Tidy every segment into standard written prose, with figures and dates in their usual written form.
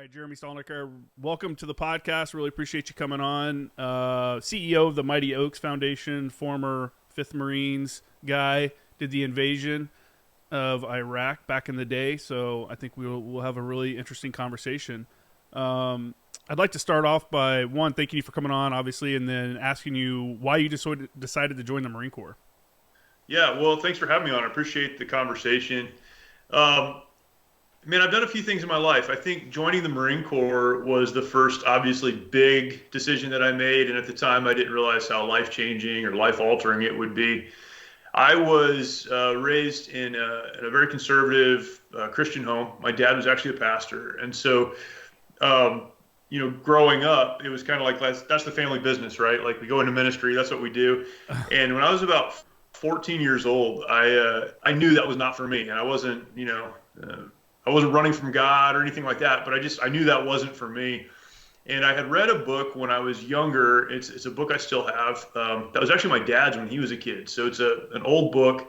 right, Jeremy Stalnecker, welcome to the podcast. Really appreciate you coming on. CEO of the Mighty Oaks Foundation, former 5th Marines guy, did the invasion of Iraq back in the day, so I think we'll have a really interesting conversation. I'd like to start off by, one, thanking you for coming on, obviously, and then asking you why you just decided to join the Marine Corps. Yeah, well, thanks for having me on. I appreciate the conversation. Um, Man, I've done a few things in my life. I think joining the Marine Corps was the first, obviously, big decision that I made. And at the time, I didn't realize how life-changing or life-altering it would be. I was raised in a very conservative Christian home. My dad was actually a pastor. And so, growing up, it was kind of like that's the family business, right? Like we go into ministry, that's what we do. And when I was about 14 years old, I knew that was not for me. And I wasn't running from God or anything like that, but I knew that wasn't for me. And I had read a book when I was younger. It's a book I still have. That was actually my dad's when he was a kid. So it's an old book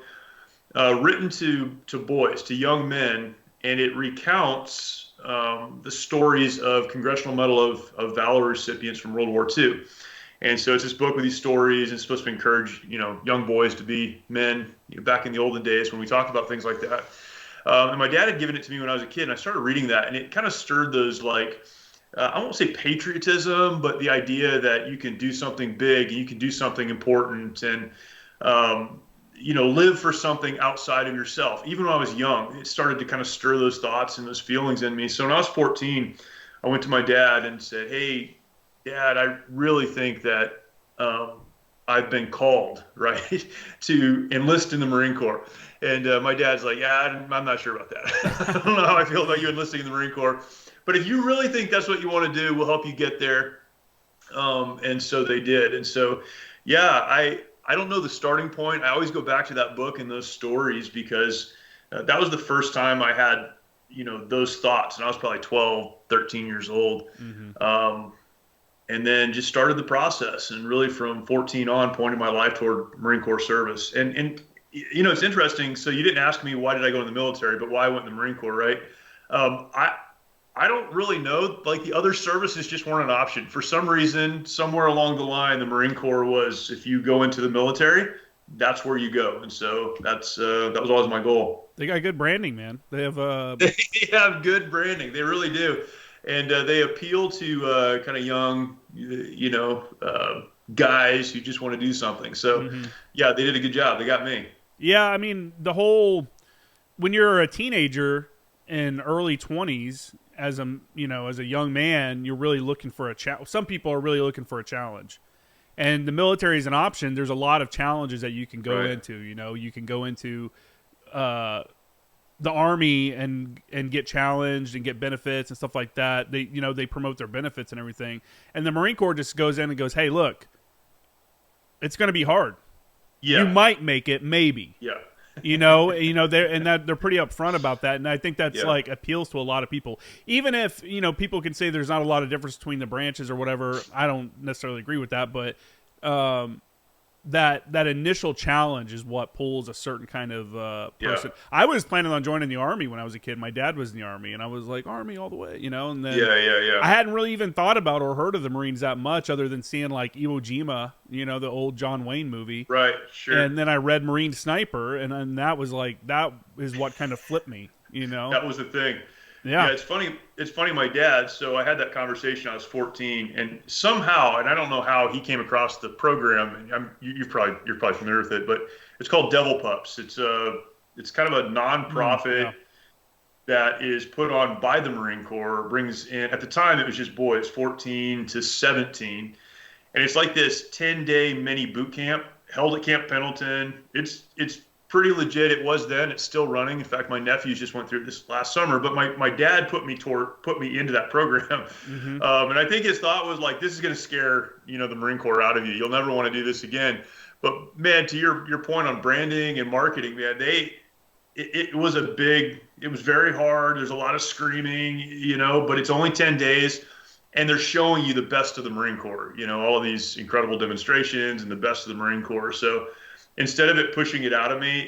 written to boys, to young men, and it recounts the stories of Congressional Medal of Valor recipients from World War II. And so it's this book with these stories, and it's supposed to encourage young boys to be men. Back in the olden days when we talked about things like that. And my dad had given it to me when I was a kid, and I started reading that, and it kind of stirred those, I won't say patriotism, but the idea that you can do something big, and you can do something important, and live for something outside of yourself. Even when I was young, it started to kind of stir those thoughts and those feelings in me. So when I was 14, I went to my dad and said, "Hey, Dad, I really think that I've been called, right, to enlist in the Marine Corps." And my dad's like, "Yeah, I'm not sure about that. I don't know how I feel about you enlisting in the Marine Corps. But if you really think that's what you want to do, we'll help you get there." And so they did. And so, yeah, I don't know the starting point. I always go back to that book and those stories because that was the first time I had, those thoughts. And I was probably 12, 13 years old. Mm-hmm. And then just started the process. And really from 14 on, pointed my life toward Marine Corps service. And it's interesting. So you didn't ask me why did I go in the military, but why I went in the Marine Corps, right? I don't really know. Like the other services just weren't an option. For some reason, somewhere along the line, the Marine Corps was, if you go into the military, that's where you go. And so that was always my goal. They got good branding, man. They have they have good branding. They really do. And they appeal to kind of young, guys who just want to do something. So, yeah, they did a good job. They got me. Yeah, I mean, when you're a teenager in early 20s, as a young man, you're really looking for a challenge. Some people are really looking for a challenge. And the military is an option. There's a lot of challenges that you can go into. You can go into the Army and get challenged and get benefits and stuff like that. They promote their benefits and everything. And the Marine Corps just goes in and goes, "Hey, look, it's going to be hard. Yeah. You might make it, maybe." Yeah. They're pretty upfront about that, and I think that's appeals to a lot of people. Even if people can say there's not a lot of difference between the branches or whatever, I don't necessarily agree with that. But that initial challenge is what pulls a certain kind of person. Yeah. I was planning on joining the Army when I was a kid. My dad was in the Army, and I was like, Army all the way, And then I hadn't really even thought about or heard of the Marines that much, other than seeing like Iwo Jima, the old John Wayne movie. Right, sure. And then I read Marine Sniper, and that was that is what kind of flipped me, That was the thing. Yeah. It's funny. My dad. So I had that conversation. I was 14, and somehow, and I don't know how he came across the program. And you're probably familiar with it, but it's called Devil Pups. It's kind of a nonprofit that is put on by the Marine Corps. Brings in, at the time it was just boys, 14 to 17, and it's like this 10-day mini boot camp held at Camp Pendleton. It's pretty legit. It was then. It's still running. In fact, my nephews just went through it this last summer. But my dad put me into that program, and I think his thought was like, this is going to scare the Marine Corps out of you. You'll never want to do this again. But man, to your point on branding and marketing, man, it was very hard. There's a lot of screaming, but it's only 10 days. And they're showing you the best of the Marine Corps, all of these incredible demonstrations and the best of the Marine Corps. So instead of it pushing it out of me,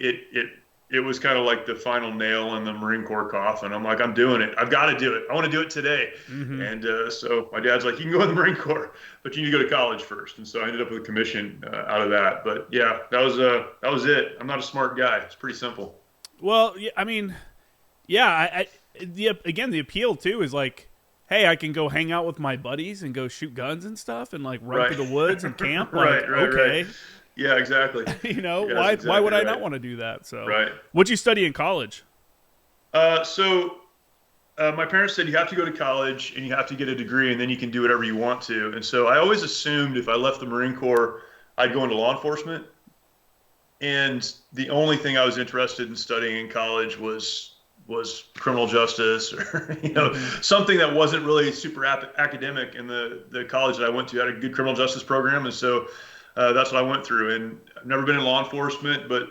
it it was kind of like the final nail in the Marine Corps coffin. I'm like, I'm doing it. I've got to do it. I want to do it today. Mm-hmm. And so my dad's like, you can go in the Marine Corps, but you need to go to college first. And so I ended up with a commission out of that. But yeah, that was it. I'm not a smart guy. It's pretty simple. Well, yeah, I mean, yeah, again, the appeal too is like, hey, I can go hang out with my buddies and go shoot guns and stuff and like run Right. through the woods and camp. Right, Like, right, okay, right. Yeah, exactly. why Yes, why would exactly I not right. want to do that? So, Right. what'd you study in college? So my parents said you have to go to college and you have to get a degree and then you can do whatever you want to. And so I always assumed if I left the Marine Corps, I'd go into law enforcement. And the only thing I was interested in studying in college was criminal justice or something that wasn't really super academic. And the college that I went to had a good criminal justice program, and so that's what I went through. And I've never been in law enforcement, but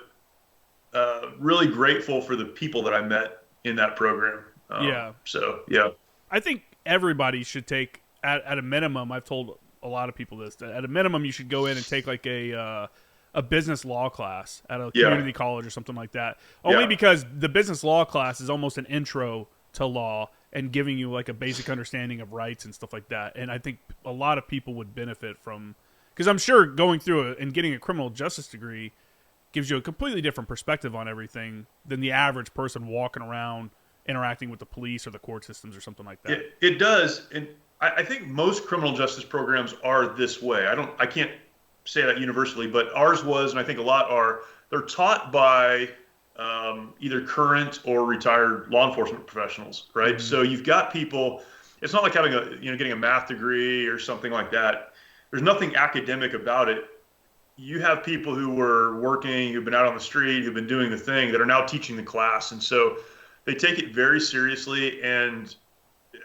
really grateful for the people that I met in that program. Yeah. So yeah. I think everybody should take at a minimum. I've told a lot of people this. At a minimum, you should go in and take like a business law class at a community college or something like that. Only because the business law class is almost an intro to law and giving you like a basic understanding of rights and stuff like that. And I think a lot of people would benefit from, because I'm sure going through it and getting a criminal justice degree gives you a completely different perspective on everything than the average person walking around interacting with the police or the court systems or something like that. It does. And I think most criminal justice programs are this way. I can't say that universally, but ours was, and I think a lot are, they're taught by either current or retired law enforcement professionals, right? Mm-hmm. So you've got people, it's not like having getting a math degree or something like that. There's nothing academic about it. You have people who were working, who've been out on the street, who've been doing the thing that are now teaching the class. And so they take it very seriously, and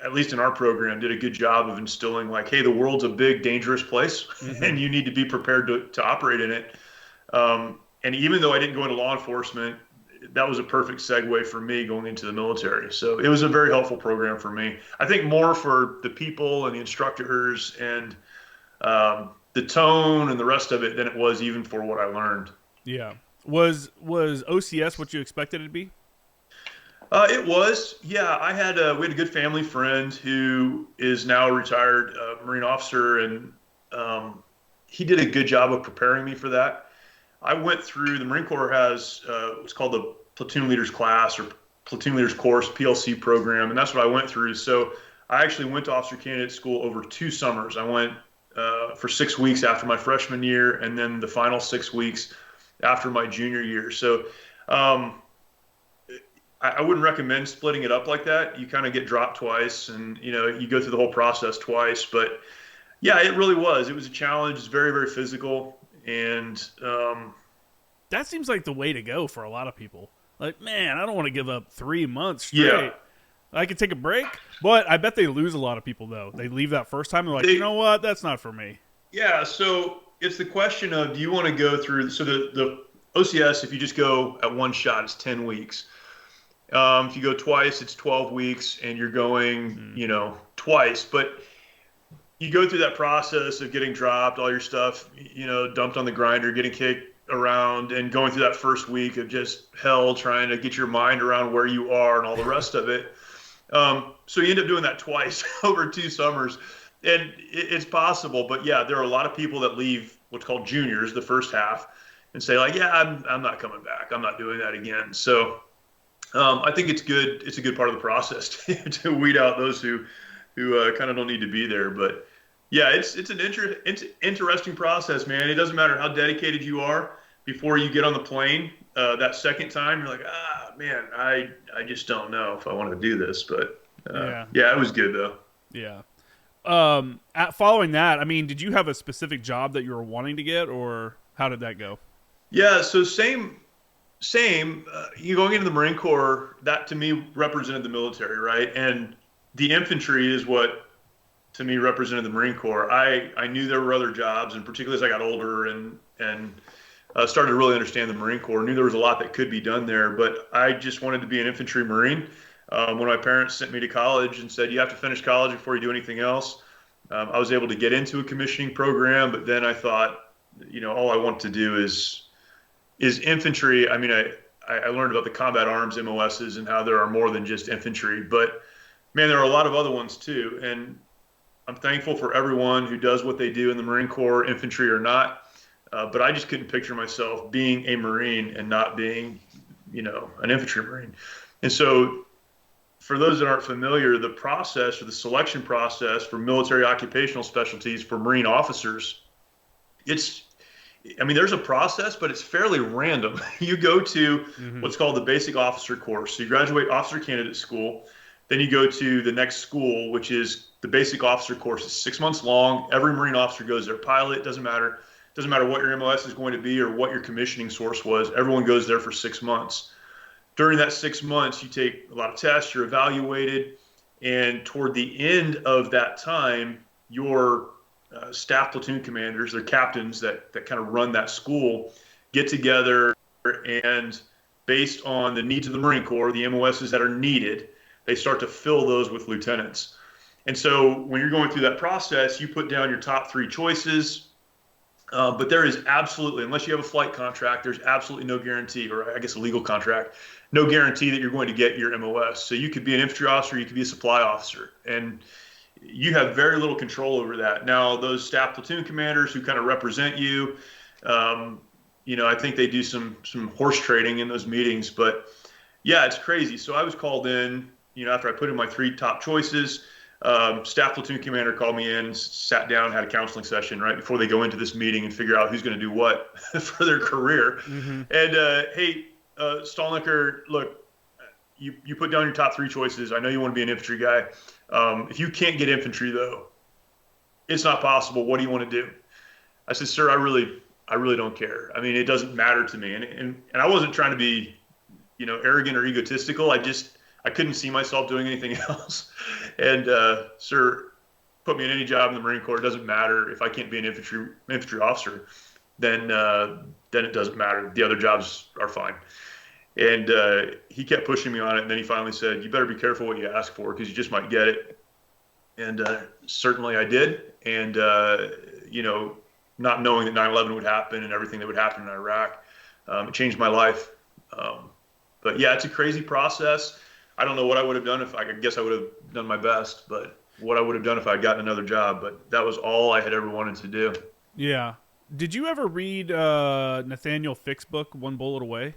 at least in our program, did a good job of instilling like, hey, the world's a big, dangerous place, mm-hmm. and you need to be prepared to operate in it. And even though I didn't go into law enforcement, that was a perfect segue for me going into the military. So it was a very helpful program for me. I think more for the people and the instructors and the tone and the rest of it than it was even for what I learned. Yeah. Was OCS what you expected it to be? It was, yeah. We had a good family friend who is now a retired Marine officer, and he did a good job of preparing me for that. I went through, the Marine Corps has what's called the Platoon Leaders Class or Platoon Leaders Course, PLC program, and that's what I went through. So I actually went to Officer Candidate School over 2 summers. I went for 6 weeks after my freshman year, and then the final 6 weeks after my junior year. So I wouldn't recommend splitting it up like that. You kind of get dropped twice, and you go through the whole process twice. But yeah, it really was. It was a challenge. It's very, very physical, and that seems like the way to go for a lot of people. Like, man, I don't want to give up 3 months straight. Yeah. I could take a break, but I bet they lose a lot of people though. They leave that first time and they're like, you know what? That's not for me. Yeah. So it's the question of, do you want to go through? So the OCS, if you just go at one shot, it's 10 weeks. If you go twice, it's 12 weeks, and you're going, twice. But you go through that process of getting dropped, all your stuff, dumped on the grinder, getting kicked around, and going through that first week of just hell, trying to get your mind around where you are and all the rest of it. So you end up doing that twice over 2 summers, and it's possible. But yeah, there are a lot of people that leave what's called juniors, the first half, and say like, yeah, I'm not coming back. I'm not doing that again. So I think it's good. It's a good part of the process to weed out those who kind of don't need to be there. But yeah, it's an interesting process, man. It doesn't matter how dedicated you are before you get on the plane. That second time, you're like, man, I just don't know if I want to do this. But yeah, it was good though. Yeah. Following that, I mean, did you have a specific job that you were wanting to get, or how did that go? Yeah. So same. You going into the Marine Corps, that to me represented the military, right? And the infantry is what to me represented the Marine Corps. I knew there were other jobs, and particularly as I got older and started to really understand the Marine Corps, knew there was a lot that could be done there. But I just wanted to be an infantry Marine. When my parents sent me to college and said, you have to finish college before you do anything else, I was able to get into a commissioning program. But then I thought, all I want to do is infantry. I mean, I learned about the combat arms MOSs and how there are more than just infantry. But man, there are a lot of other ones too. And I'm thankful for everyone who does what they do in the Marine Corps, infantry or not. But I just couldn't picture myself being a Marine and not being, an infantry Marine. And so, for those that aren't familiar, the process or the selection process for military occupational specialties for Marine officers, there's a process, but it's fairly random. You go to what's called the basic officer course. So you graduate officer candidate school, then you go to the next school, which is the basic officer course. It's 6 months long. Every Marine officer goes there. Pilot, doesn't matter. Doesn't matter what your MOS is going to be or what your commissioning source was. Everyone goes there for 6 months. During that 6 months, you take a lot of tests, you're evaluated, and toward the end of that time, your staff platoon commanders, they're captains that kind of run that school, get together and based on the needs of the Marine Corps, the MOSs that are needed, they start to fill those with lieutenants. And so when you're going through that process, you put down your top 3 choices. But there is absolutely, unless you have a flight contract, there's absolutely no guarantee, or I guess a legal contract, no guarantee that you're going to get your MOS. So you could be an infantry officer, you could be a supply officer, and you have very little control over that. Now, those staff platoon commanders who kind of represent you, I think they do some horse trading in those meetings. But yeah, it's crazy. So I was called in, after I put in my 3 top choices. Staff platoon commander called me in, sat down, had a counseling session right before they go into this meeting and figure out who's going to do what for their career. And hey, Stalnecker, look, you put down your top 3 choices. I know you want to be an infantry guy. If you can't get infantry though, it's not possible. What do you want to do? I said, sir, I really don't care. I mean, it doesn't matter to me. And I wasn't trying to be, arrogant or egotistical. I couldn't see myself doing anything else. And sir, put me in any job in the Marine Corps. It doesn't matter if I can't be an infantry officer. Then it doesn't matter. The other jobs are fine. And he kept pushing me on it. And then he finally said, "You better be careful what you ask for because you just might get it." And certainly I did. And not knowing that 9/11 would happen and everything that would happen in Iraq, it changed my life. But yeah, it's a crazy process. I don't know what I would have done I guess I would have done my best, but what I would have done if I'd gotten another job. But that was all I had ever wanted to do. Yeah. Did you ever read Nathaniel Fick's book, One Bullet Away?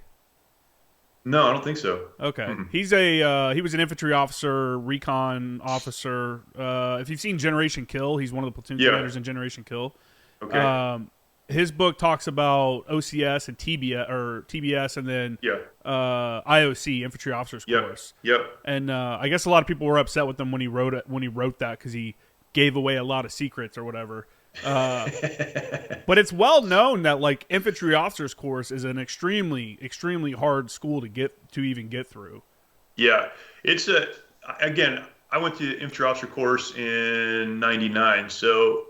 No, I don't think so. Okay. Mm-hmm. He was an infantry officer, recon officer. If you've seen Generation Kill, he's one of the platoon commanders in Generation Kill. Okay. His book talks about OCS and TBS, and then IOC, Infantry Officers Course. Yep. And I guess a lot of people were upset with him when he wrote that because he gave away a lot of secrets or whatever. But it's well known that like Infantry Officers Course is an extremely, extremely hard school to even get through. Yeah, again, I went to Infantry Officer Course in '99, so.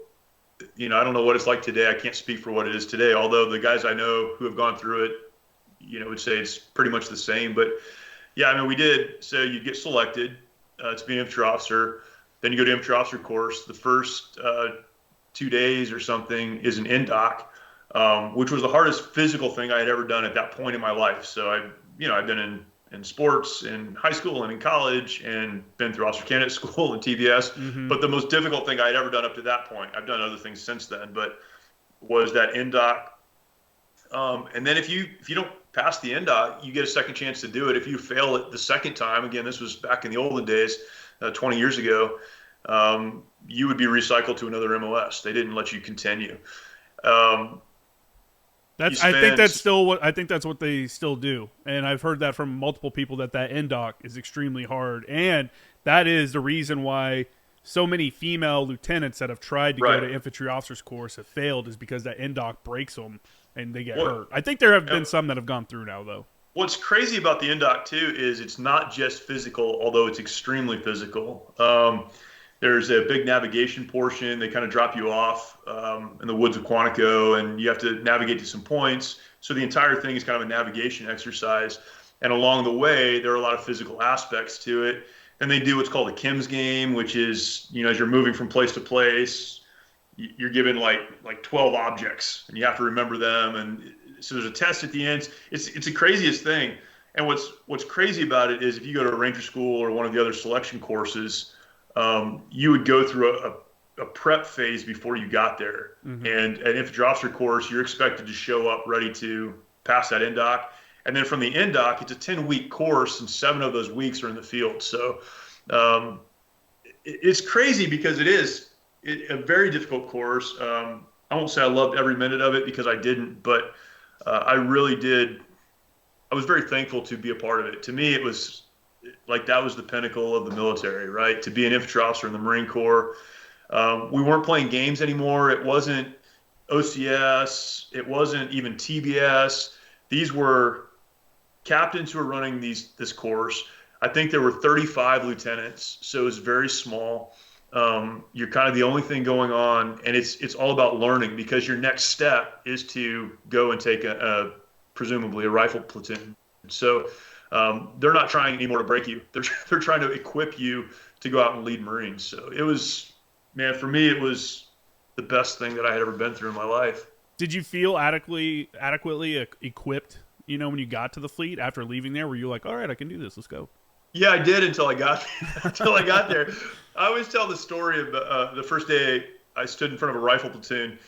I don't know what it's like today. I can't speak for what it is today, although the guys I know who have gone through it, would say it's pretty much the same. But yeah, we did. So you get selected to be an infantry officer. Then you go to infantry officer course. The first 2 days or something is an NDOC, which was the hardest physical thing I had ever done at that point in my life. So I've been in sports in high school and in college and been through officer candidate school and TBS. Mm-hmm. But the most difficult thing I had ever done up to that point, I've done other things since then, but was that NDOC. And then if you don't pass the NDOC, you get a second chance to do it. If you fail it the second time, again, this was back in the olden days, 20 years ago, you would be recycled to another MOS. They didn't let you continue. I think that's what they still do, and I've heard that from multiple people that NDOC is extremely hard, and that is the reason why so many female lieutenants that have tried to go to infantry officers course have failed is because that NDOC breaks them and they get hurt. I think there have been some that have gone through now though. What's crazy about the NDOC too is it's not just physical, although it's extremely physical. There's a big navigation portion. They kind of drop you off in the woods of Quantico, and you have to navigate to some points. So the entire thing is kind of a navigation exercise. And along the way, there are a lot of physical aspects to it. And they do what's called a Kim's game, which is, as you're moving from place to place, you're given like 12 objects, and you have to remember them. And so there's a test at the end. It's the craziest thing. And what's crazy about it is if you go to a ranger school or one of the other selection courses, you would go through a prep phase before you got there. Mm-hmm. And at infantry officer course, you're expected to show up ready to pass that NDOC. And then from the NDOC, it's a 10-week course, and 7 of those weeks are in the field. So it's crazy because it is a very difficult course. I won't say I loved every minute of it because I didn't, but I really did. I was very thankful to be a part of it. To me, it was like that was the pinnacle of the military, right? To be an infantry officer in the Marine Corps. We weren't playing games anymore. It wasn't OCS. It wasn't even TBS. These were captains who were running this course. I think there were 35 lieutenants, so it was very small. You're kind of the only thing going on, and it's all about learning because your next step is to go and take presumably a rifle platoon. So they're not trying anymore to break you. They're trying to equip you to go out and lead Marines. So it was, man, for me, it was the best thing that I had ever been through in my life. Did you feel adequately equipped, when you got to the fleet after leaving there? Were you like, all right, I can do this, let's go? Yeah, I did until I got there. I always tell the story of the first day I stood in front of a rifle platoon.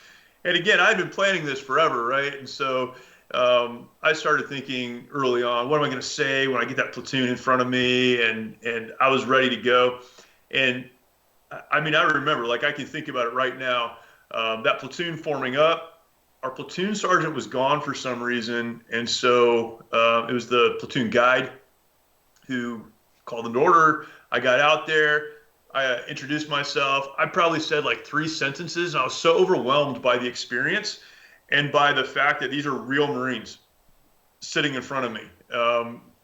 And again, I'd been planning this forever, right? And so I started thinking early on, what am I going to say when I get that platoon in front of me? And I was ready to go. And I mean, I remember, like I can think about it right now, that platoon forming up. Our platoon sergeant was gone for some reason. And so it was the platoon guide who called an order. I got out there. I introduced myself. I probably said like 3 sentences. And I was so overwhelmed by the experience and by the fact that these are real Marines sitting in front of me.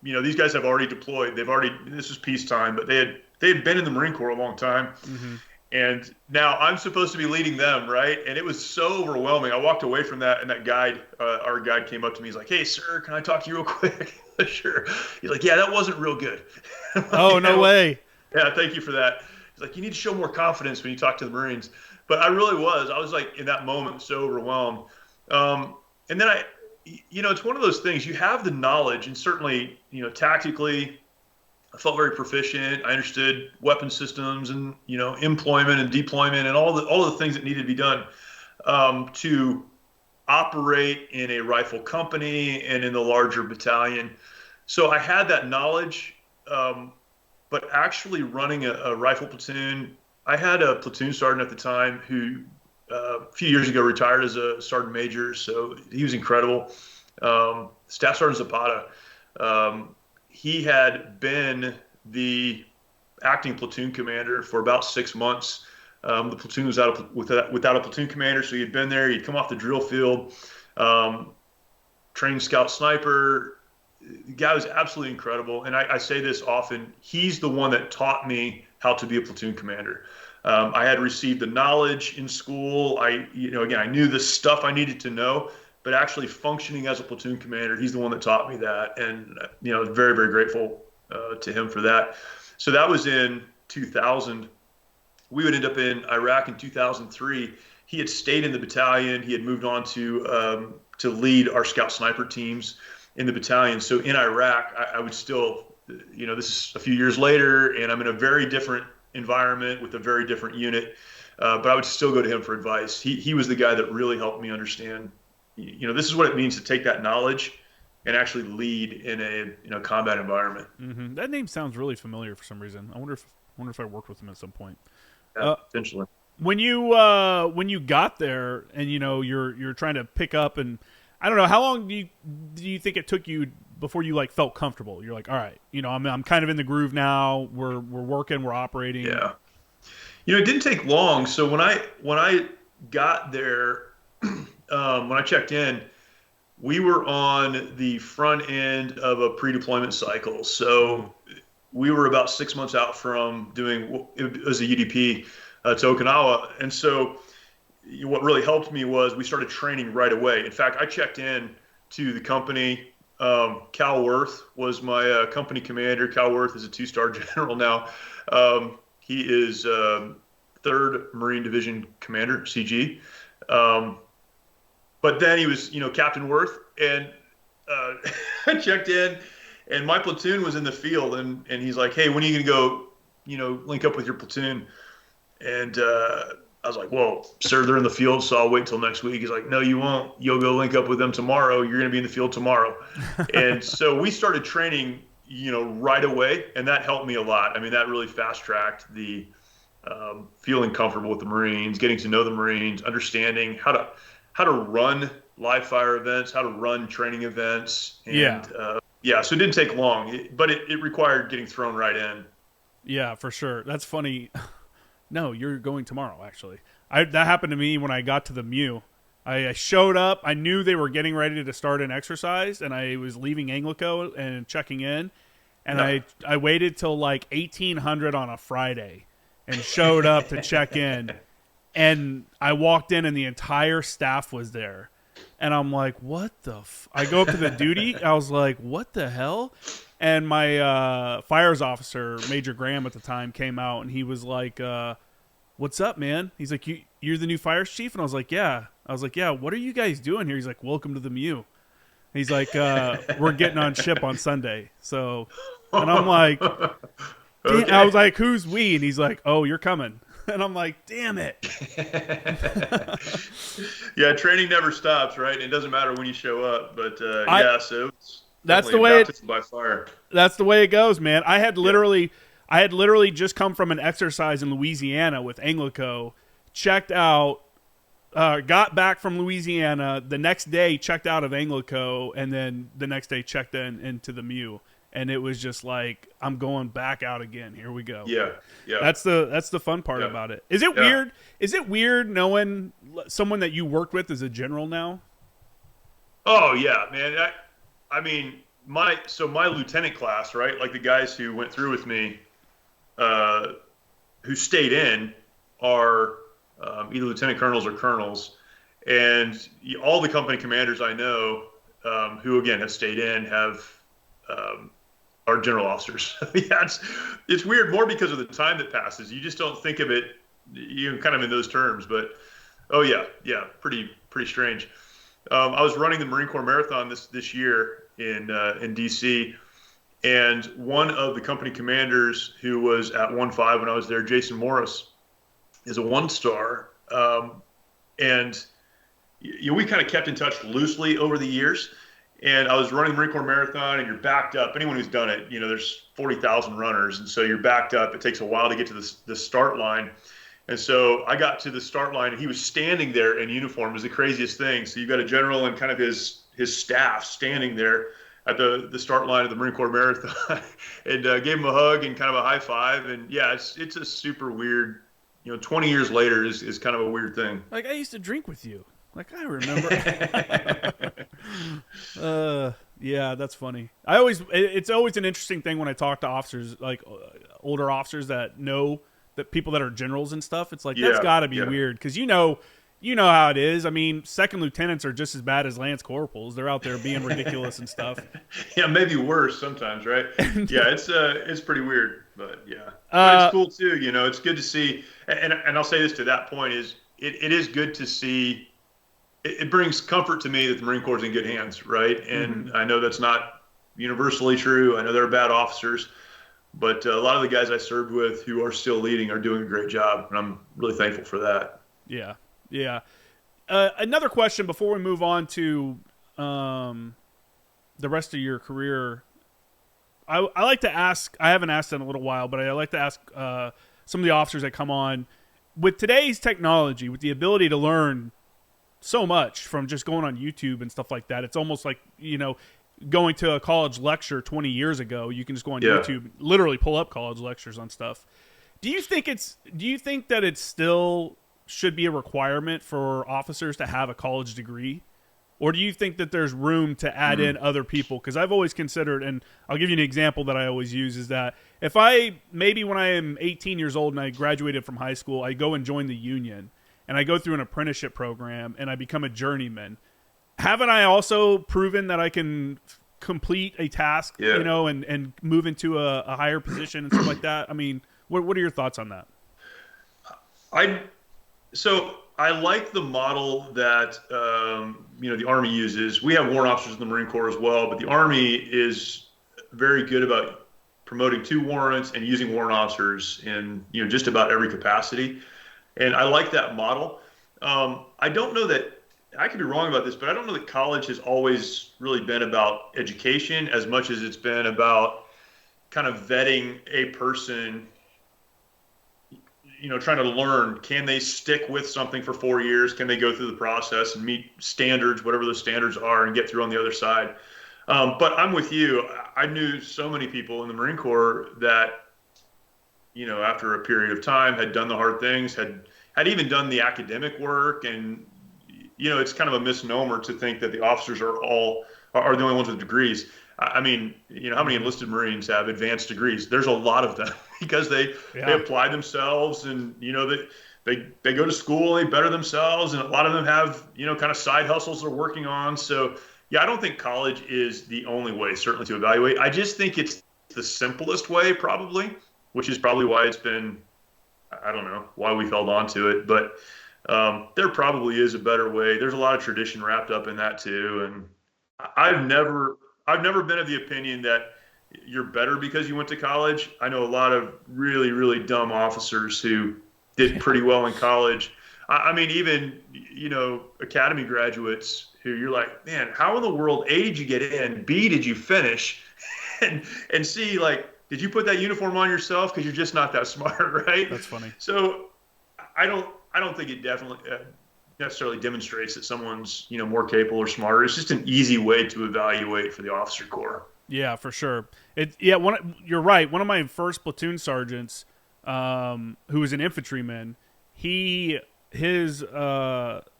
These guys have already deployed. This was peacetime, but they had been in the Marine Corps a long time. Mm-hmm. And now I'm supposed to be leading them, right? And it was so overwhelming. I walked away from that, and that guide, our guide, came up to me. He's like, "Hey, sir, can I talk to you real quick?" Sure. He's like, "Yeah, that wasn't real good." Oh, no way. Yeah, thank you for that. He's like, "You need to show more confidence when you talk to the Marines." But I really was. I was like in that moment so overwhelmed. And then it's one of those things. You have the knowledge, and certainly, tactically, I felt very proficient. I understood weapon systems and employment and deployment and all the things that needed to be done to operate in a rifle company and in the larger battalion. So I had that knowledge, but actually running a rifle platoon, I had a platoon sergeant at the time who a few years ago retired as a sergeant major, so he was incredible. Staff Sergeant Zapata. He had been the acting platoon commander for about 6 months. The platoon was without a platoon commander, so he'd been there. He'd come off the drill field, trained scout sniper. The guy was absolutely incredible. And I say this often, he's the one that taught me how to be a platoon commander. I had received the knowledge in school. I knew the stuff I needed to know, but actually functioning as a platoon commander, he's the one that taught me that. And, very, very grateful to him for that. So that was in 2000. We would end up in Iraq in 2003. He had stayed in the battalion. He had moved on to lead our scout sniper teams in the battalion. So in Iraq, I would still, this is a few years later, and I'm in a very different environment with a very different unit. But I would still go to him for advice. He was the guy that really helped me understand, this is what it means to take that knowledge and actually lead in a combat environment. Mm-hmm. That name sounds really familiar for some reason. I wonder if I worked with him at some point. Yeah, potentially. When you got there and you're trying to pick up, and I don't know, how long do you think it took you before you like felt comfortable? You're like, all right, I'm kind of in the groove now. We're working, we're operating. Yeah. It didn't take long. So when I got there, when I checked in, we were on the front end of a pre-deployment cycle. So we were about 6 months out from doing, it was a UDP to Okinawa. And so what really helped me was we started training right away. In fact, I checked in to the company. Cal Worth was my company commander. Cal Worth is a 2-star general now. He is 3rd Marine Division Commander, CG. But then he was, Captain Worth, and I checked in, And my platoon was in the field, and he's like, "Hey, when are you gonna go, link up with your platoon?" And I was like, "Well, sir, they're in the field, so I'll wait till next week." He's like, "No, you won't. You'll go link up with them tomorrow. You're gonna be in the field tomorrow." And so we started training, right away, and that helped me a lot. I mean, that really fast tracked the feeling comfortable with the Marines, getting to know the Marines, understanding how to run live fire events, how to run training events, and so it didn't take long, but it required getting thrown right in. Yeah, for sure. That's funny. No, you're going tomorrow. Actually, that happened to me when I got to the MEU. I showed up. I knew they were getting ready to start an exercise, and I was leaving Anglico and checking in, and I waited till like 1800 on a Friday, and showed up to check in, and I walked in, and the entire staff was there, and I'm like, what the? I go up to the duty. I was like, what the hell? And my fires officer, Major Graham at the time, came out, and he was like, what's up, man? He's like, you're the new fires chief? And I was like, yeah. What are you guys doing here? He's like, welcome to the MEU. He's like, we're getting on ship on Sunday. So, and I'm like, Okay. I was like, who's we? And he's like, oh, you're coming. And I'm like, damn it. Yeah, training never stops, right? It doesn't matter when you show up. But so it's that's the way by fire. That's the way it goes, man. I had literally just come from an exercise in Louisiana with Anglico, checked out, got back from Louisiana. The next day, checked out of Anglico, and then the next day checked into the MEU. And it was just like, I'm going back out again. Here we go. Yeah. That's the fun part about it. Is it weird? Is it weird knowing someone that you worked with as a general now? Oh yeah, man. I mean, my lieutenant class, right? Like the guys who went through with me, who stayed in, are either lieutenant colonels or colonels, and all the company commanders I know, who again have stayed in, are general officers. Yeah, it's weird more because of the time that passes. You just don't think of it, kind of in those terms. But oh yeah, pretty strange. I was running the Marine Corps Marathon this year in DC, and one of the company commanders who was at 1-5 when I was there, Jason Morris, is a 1-star, and we kind of kept in touch loosely over the years. And I was running the Marine Corps Marathon, and you're backed up. Anyone who's done it, there's 40,000 runners, and so you're backed up. It takes a while to get to the start line. And so I got to the start line, and he was standing there in uniform. It was the craziest thing. So you got a general and kind of his staff standing there at the start line of the Marine Corps Marathon, and gave him a hug and kind of a high five. And yeah, it's a super weird. 20 years later is kind of a weird thing. Like, I used to drink with you. Like, I remember. Yeah, that's funny. It's always an interesting thing when I talk to officers, like older officers that know that people that are generals and stuff. It's like, that's got to be weird, because you know how it is. I mean, second lieutenants are just as bad as lance corporals. They're out there being ridiculous and stuff. Yeah, maybe worse sometimes, right? Yeah, it's pretty weird, but yeah, but it's cool too. It's good to see, and I'll say this to that point is it is good to see. It brings comfort to me that the Marine Corps is in good hands, right? And I know that's not universally true. I know there are bad officers, but a lot of the guys I served with who are still leading are doing a great job, and I'm really thankful for that. Yeah. Another question before we move on to the rest of your career. I like to ask, I haven't asked in a little while, but I like to ask some of the officers that come on, with today's technology, with the ability to learn so much from just going on YouTube and stuff like that. It's almost like, going to a college lecture 20 years ago. You can just go on YouTube, literally pull up college lectures on stuff. Do you think that it still should be a requirement for officers to have a college degree? Or do you think that there's room to add in other people? Because I've always considered, and I'll give you an example that I always use, is that if maybe when I am 18 years old and I graduated from high school, I go and join the union, and I go through an apprenticeship program, and I become a journeyman. Haven't I also proven that I can complete a task, and move into a higher position and stuff like that? I mean, what are your thoughts on that? So I like the model that the Army uses. We have warrant officers in the Marine Corps as well, but the Army is very good about promoting to warrants and using warrant officers in just about every capacity, and I like that model. I don't know that I could be wrong about this, but I don't know that college has always really been about education as much as it's been about kind of vetting a person, trying to learn, can they stick with something for 4 years? Can they go through the process and meet standards, whatever those standards are, and get through on the other side? But I'm with you. I knew so many people in the Marine Corps that, after a period of time had done the hard things, had even done the academic work. And, it's kind of a misnomer to think that the officers are the only ones with degrees. I mean, how many enlisted Marines have advanced degrees? There's a lot of them because they apply themselves, and they go to school, they better themselves, and a lot of them have kind of side hustles they're working on. So yeah, I don't think college is the only way, certainly, to evaluate. I just think it's the simplest way, probably, which is probably why it's been, I don't know why we've held on to it, but there probably is a better way. There's a lot of tradition wrapped up in that too, and I've never been of the opinion that you're better because you went to college. I know a lot of really, really dumb officers who did pretty well in college. I mean, even, academy graduates who you're like, man, how in the world, A, did you get in? B, did you finish? And C, like, did you put that uniform on yourself? Because you're just not that smart, right? That's funny. So I don't think it definitely necessarily demonstrates that someone's more capable or smarter. It's just an easy way to evaluate for the officer corps. Yeah, for sure. You're right. One of my first platoon sergeants, who was an infantryman,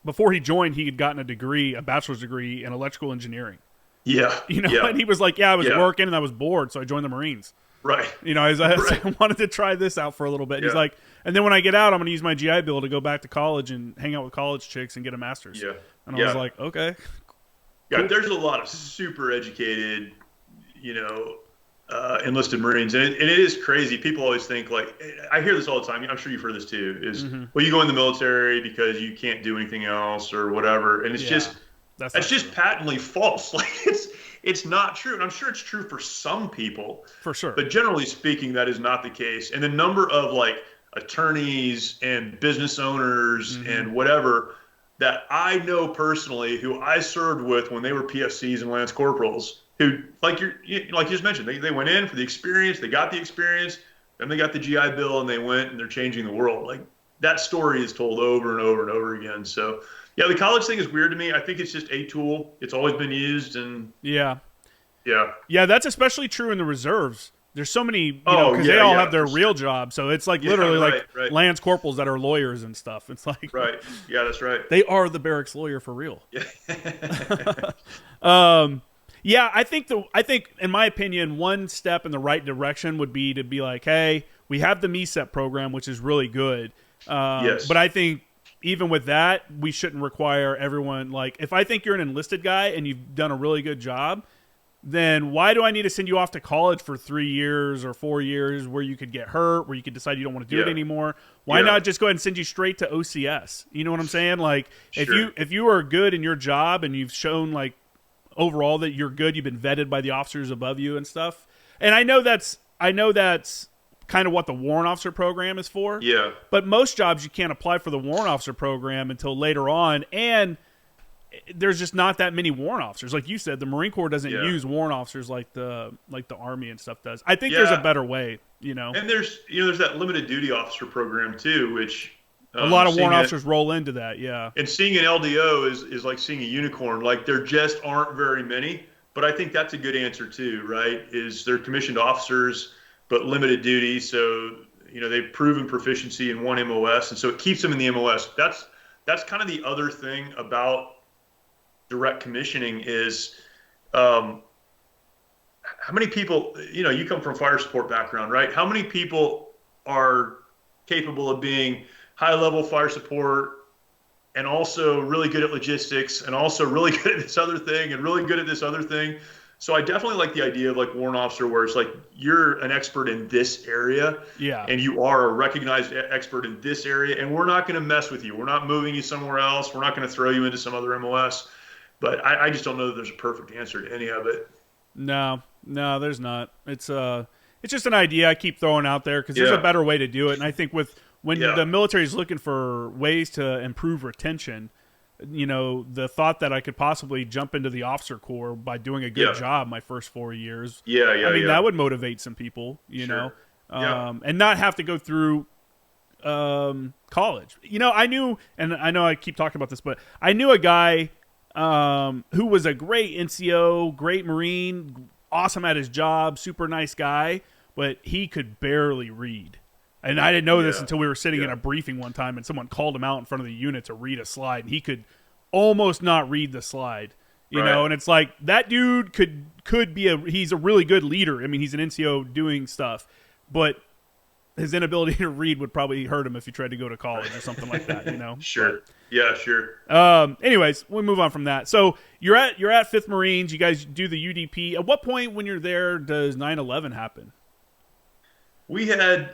before he joined, he had gotten a bachelor's degree in electrical engineering. Yeah. And he was like, I was working and I was bored, so I joined the Marines. Right. I wanted to try this out for a little bit. And he's like, and then when I get out, I'm going to use my GI Bill to go back to college and hang out with college chicks and get a master's. Yeah. And I was like, okay. Yeah, there's a lot of super educated, enlisted Marines. And it is crazy. People always think, like, I hear this all the time. I'm sure you've heard this too, is, well, you go in the military because you can't do anything else or whatever. And it's that's just patently false. Like, it's not true. And I'm sure it's true for some people. For sure. But generally speaking, that is not the case. And the number of, like, attorneys and business owners and whatever that I know personally who I served with when they were PFCs and Lance Corporals, who, like you just mentioned, they went in for the experience, they got the experience, then they got the GI Bill and they went and they're changing the world. Like, that story is told over and over and over again. So yeah, the college thing is weird to me. I think it's just a tool. It's always been used, and yeah, that's especially true in the reserves. There's so many, because they all have their real jobs. So it's like literally like Lance Corporals that are lawyers and stuff. It's like, right. Yeah, that's right. They are the barracks lawyer for real. Yeah. Yeah, I think in my opinion, one step in the right direction would be to be like, hey, we have the MECEP program, which is really good. Yes. But I think even with that, we shouldn't require everyone. Like, if I think you're an enlisted guy and you've done a really good job, then why do I need to send you off to college for 3 years or 4 years where you could get hurt, where you could decide you don't want to do it anymore? Why not just go ahead and send you straight to OCS? You know what I'm saying? Like, if you are good in your job and you've shown, like, overall that you're good, you've been vetted by the officers above you and stuff. And I know that's kind of what the warrant officer program is for. Yeah. But most jobs you can't apply for the warrant officer program until later on, and there's just not that many warrant officers. Like you said, the Marine Corps doesn't use warrant officers like the Army and stuff does. I think there's a better way, And there's that limited duty officer program too, which a lot of warrant officers roll into that, yeah. And seeing an LDO is like seeing a unicorn. Like, there just aren't very many. But I think that's a good answer too, right? Is they're commissioned officers, but limited duty. So, they've proven proficiency in one MOS, and so it keeps them in the MOS. That's kind of the other thing about direct commissioning is how many people, you come from fire support background, right? How many people are capable of being high-level fire support and also really good at logistics and also really good at this other thing and really good at this other thing? So I definitely like the idea of, like, warrant officer, where it's like you're an expert in this area, and you are a recognized expert in this area, and we're not going to mess with you. We're not moving you somewhere else. We're not going to throw you into some other MOS. But I just don't know that there's a perfect answer to any of it. No, No, there's not. It's just an idea I keep throwing out there because there's a better way to do it. And I think when the military is looking for ways to improve retention, the thought that I could possibly jump into the officer corps by doing a good job my first 4 years. I mean, that would motivate some people, and not have to go through college. I knew, and I know I keep talking about this, but I knew a guy who was a great NCO, great Marine, awesome at his job, super nice guy, but he could barely read. And I didn't know this until we were sitting in a briefing one time and someone called him out in front of the unit to read a slide, and he could almost not read the slide. You know, and it's like that dude could be he's a really good leader. I mean, he's an NCO doing stuff, but his inability to read would probably hurt him if he tried to go to college or something like that, Sure. Yeah, sure. Anyways, we'll move on from that. So you're at 5th Marines. You guys do the UDP. At what point when you're there does 9/11 happen? We had,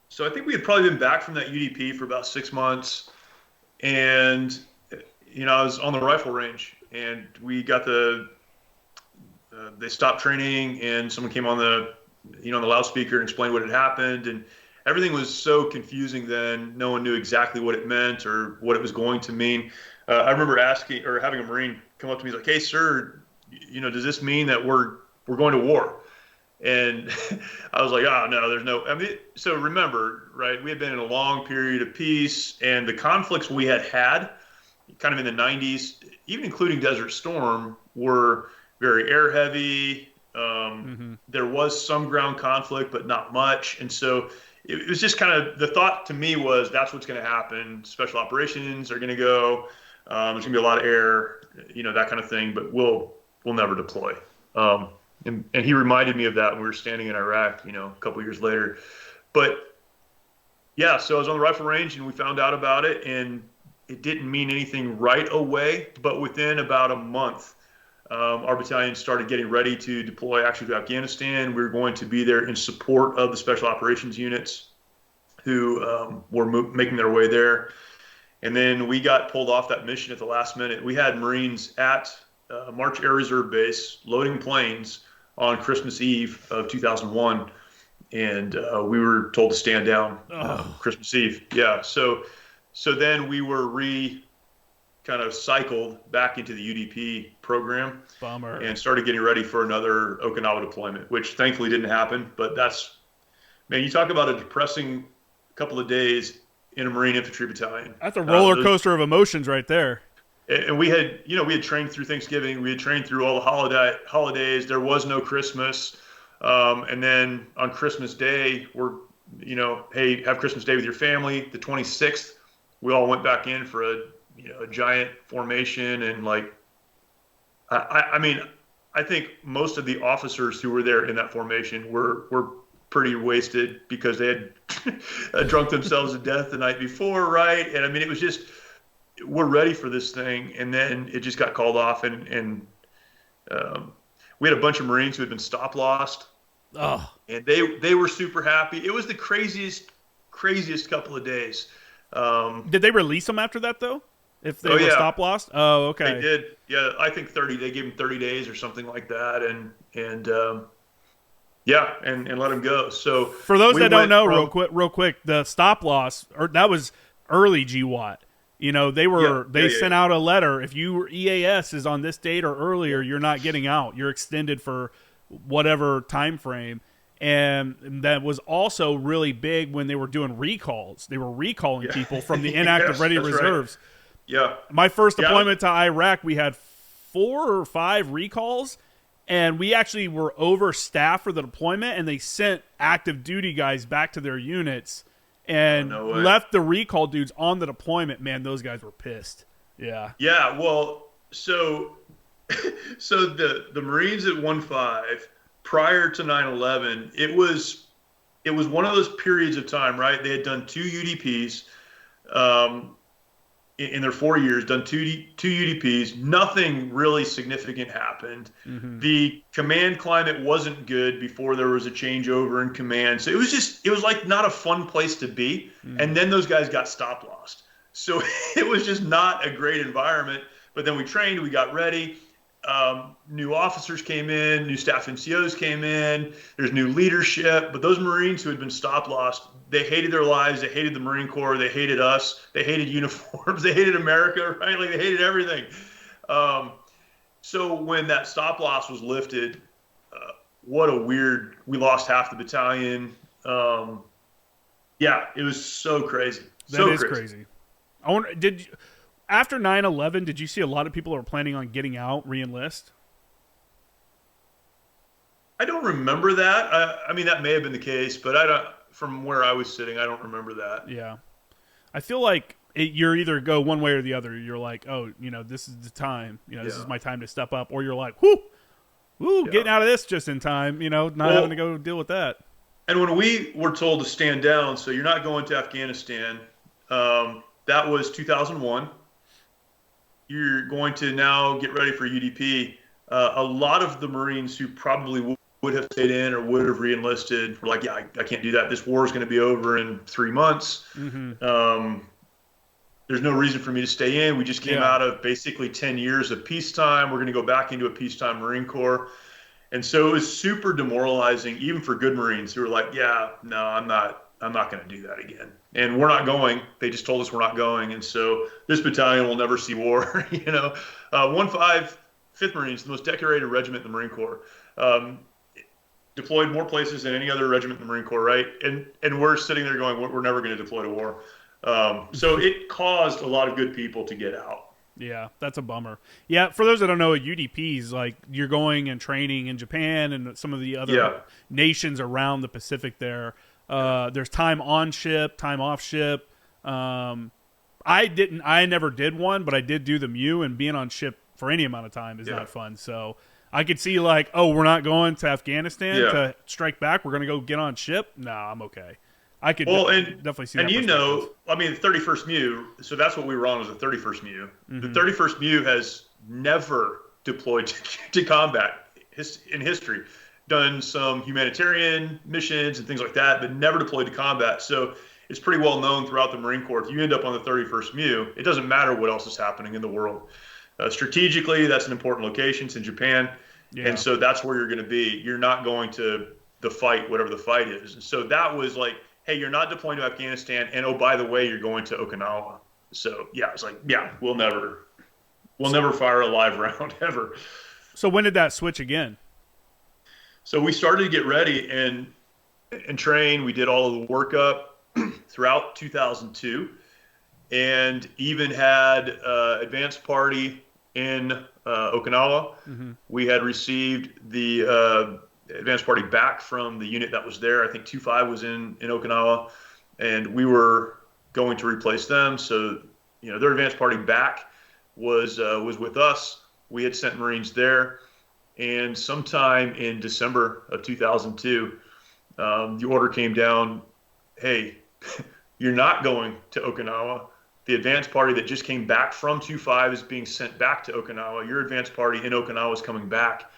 so I think we had probably been back from that UDP for about 6 months. And, I was on the rifle range and we got they stopped training and someone came on the loudspeaker and explained what had happened. And everything was so confusing then. No one knew exactly what it meant or what it was going to mean. I remember having a Marine come up to me. He's like, "Hey, sir, does this mean that we're going to war?" And I was like, "Oh, no, there's no." I mean, so remember, right? We had been in a long period of peace, and the conflicts we had kind of in the 90s, even including Desert Storm, were very air heavy. There was some ground conflict, but not much. And so it was just kind of the thought to me was that's what's going to happen. Special operations are going to go. There's going to be a lot of air, that kind of thing, but we'll never deploy. And he reminded me of that when we were standing in Iraq, a couple years later. But yeah, so I was on the rifle range and we found out about it, and it didn't mean anything right away, but within about a month, our battalion started getting ready to deploy actually to Afghanistan. We were going to be there in support of the special operations units who were making their way there. And then we got pulled off that mission at the last minute. We had Marines at March Air Reserve Base loading planes on Christmas Eve of 2001. And we were told to stand down Christmas Eve. Yeah. So then we were kind of cycled back into the UDP program. Bummer. And started getting ready for another Okinawa deployment, which thankfully didn't happen. But you talk about a depressing couple of days in a Marine infantry battalion. That's a roller coaster of emotions right there. And we had trained through Thanksgiving. We had trained through all the holidays. There was no Christmas. And then on Christmas Day, hey, have Christmas Day with your family. The 26th, we all went back in for a giant formation. And I think most of the officers who were there in that formation were pretty wasted because they had drunk themselves to death the night before, right? And it was just, we're ready for this thing. And then it just got called off, and we had a bunch of Marines who had been stop lost. Oh. And they were super happy. It was the craziest couple of days. Did they release them after that though? If they were stop lost? Oh, okay. They did. Yeah, I think they gave them 30 days or something like that, and let them go. So for those that don't know, real quick, the stop loss, that was early GWAT. They sent out a letter. If your EAS is on this date or earlier, you're not getting out. You're extended for whatever time frame. And that was also really big when they were doing recalls. They were recalling people from the inactive ready reserves. Right. Yeah. My first deployment to Iraq, we had 4 or 5 recalls, and we actually were overstaffed for the deployment, and they sent active duty guys back to their units and left the recall dudes on the deployment. Man, those guys were pissed. Yeah. Yeah, well, so the Marines at 1-5, prior to 9/11, it was one of those periods of time, right? They had done 2 UDPs in their 4 years, done two UDPs. Nothing really significant happened. Mm-hmm. The command climate wasn't good before there was a changeover in command. So it was like not a fun place to be. Mm-hmm. And then those guys got stop lost. So it was just not a great environment. But then we trained, we got ready. New officers came in, new staff NCOs came in, there's new leadership. But those Marines who had been stop lost, they hated their lives, they hated the Marine Corps, they hated us, they hated uniforms, they hated America, right? Like they hated everything. So when that stop loss was lifted, we lost half the battalion. Yeah, it was so crazy. That is crazy. I wonder, after 9/11, did you see a lot of people who were planning on getting out, re-enlist? I don't remember that. I mean, that may have been the case, but I don't. From where I was sitting, I don't remember that. Yeah, I feel like you're either go one way or the other. You're like, oh, this is the time. This is my time to step up, or you're like, whoo, getting out of this just in time. Not having to go deal with that. And when we were told to stand down, so you're not going to Afghanistan. That was 2001. You're going to now get ready for UDP. A lot of the Marines who probably would have stayed in or would have re-enlisted were like, yeah, I can't do that. This war is going to be over in 3 months. Mm-hmm. There's no reason for me to stay in. We just came out of basically 10 years of peacetime. We're going to go back into a peacetime Marine Corps. And so it was super demoralizing, even for good Marines who were like, yeah, no, I'm not going to do that again. And we're not going. They just told us we're not going. And so this battalion will never see war. 5th Marines, the most decorated regiment in the Marine Corps, deployed more places than any other regiment in the Marine Corps, right? And we're sitting there going, we're never going to deploy to war. So it caused a lot of good people to get out. Yeah, that's a bummer. Yeah, for those that don't know, UDPs, like you're going and training in Japan and some of the other nations around the Pacific there. There's time on ship, time off ship. I never did one, but I did do the MEU, and being on ship for any amount of time is not fun. So I could see like, oh, we're not going to Afghanistan to strike back. We're going to go get on ship. No, I'm okay. I could definitely see that. And the 31st MEU, so that's what we were on, was the 31st MEU. Mm-hmm. The 31st MEU has never deployed to combat in history. Done some humanitarian missions and things like that, but never deployed to combat. So it's pretty well known throughout the Marine Corps. If you end up on the 31st MEU, it doesn't matter what else is happening in the world. Strategically, that's an important location. It's in Japan. Yeah. And so that's where you're going to be. You're not going to the fight, whatever the fight is. And so that was like, hey, you're not deploying to Afghanistan. And, oh, by the way, you're going to Okinawa. So, yeah, it's like, yeah, we'll never fire a live round ever. So when did that switch again? So we started to get ready and train. We did all of the workup throughout 2002 and even had advanced party in Okinawa. Mm-hmm. We had received the advanced party back from the unit that was there. I think 2-5 was in Okinawa, and we were going to replace them. So, their advanced party back was with us. We had sent Marines there. And sometime in December of 2002, the order came down, hey, you're not going to Okinawa. The advanced party that just came back from 2-5 is being sent back to Okinawa. Your advanced party in Okinawa is coming back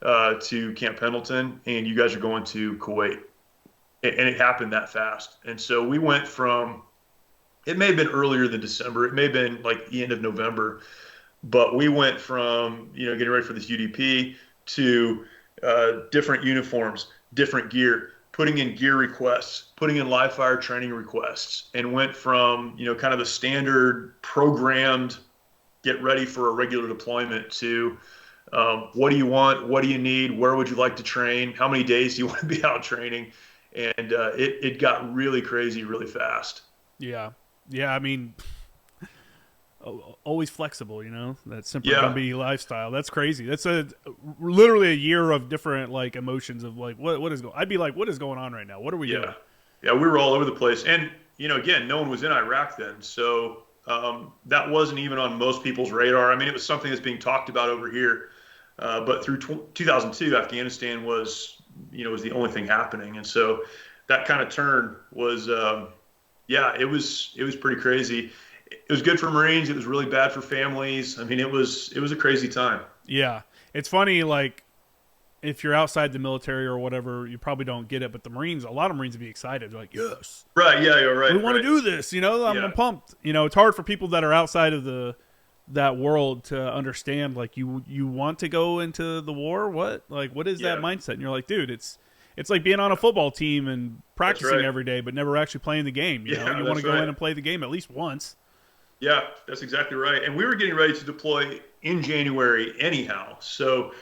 to Camp Pendleton, and you guys are going to Kuwait. And it happened that fast. And so we went from, it may have been earlier than December. It may have been like the end of November. But we went from, getting ready for this UDP to different uniforms, different gear, putting in gear requests, putting in live fire training requests, and went from, kind of the standard programmed, get ready for a regular deployment to what do you want? What do you need? Where would you like to train? How many days do you want to be out training? And it got really crazy really fast. Yeah. Yeah. I mean, always flexible, that Semper Gumby lifestyle. That's crazy. That's literally a year of different like emotions of like, what is going, I'd be like, what is going on right now? What are we doing? Yeah. We were all over the place. And, again, no one was in Iraq then. So that wasn't even on most people's radar. I mean, it was something that's being talked about over here. But through 2002, Afghanistan was the only thing happening. And so that kind of turn was, it was pretty crazy. It was good for Marines. It was really bad for families. I mean, it was a crazy time. Yeah. It's funny, like, if you're outside the military or whatever, you probably don't get it. But a lot of Marines would be excited. They're like, yes. Right, yeah, you're right. We want to do this, I'm pumped. It's hard for people that are outside of the that world to understand, like, you want to go into the war. What is that Yeah, mindset? And you're like, dude, it's like being on a football team and that's practicing right. every day but never actually playing the game. Yeah, You want to that's go right. in and play the game at least once. Yeah, that's exactly right. And we were getting ready to deploy in January anyhow. So,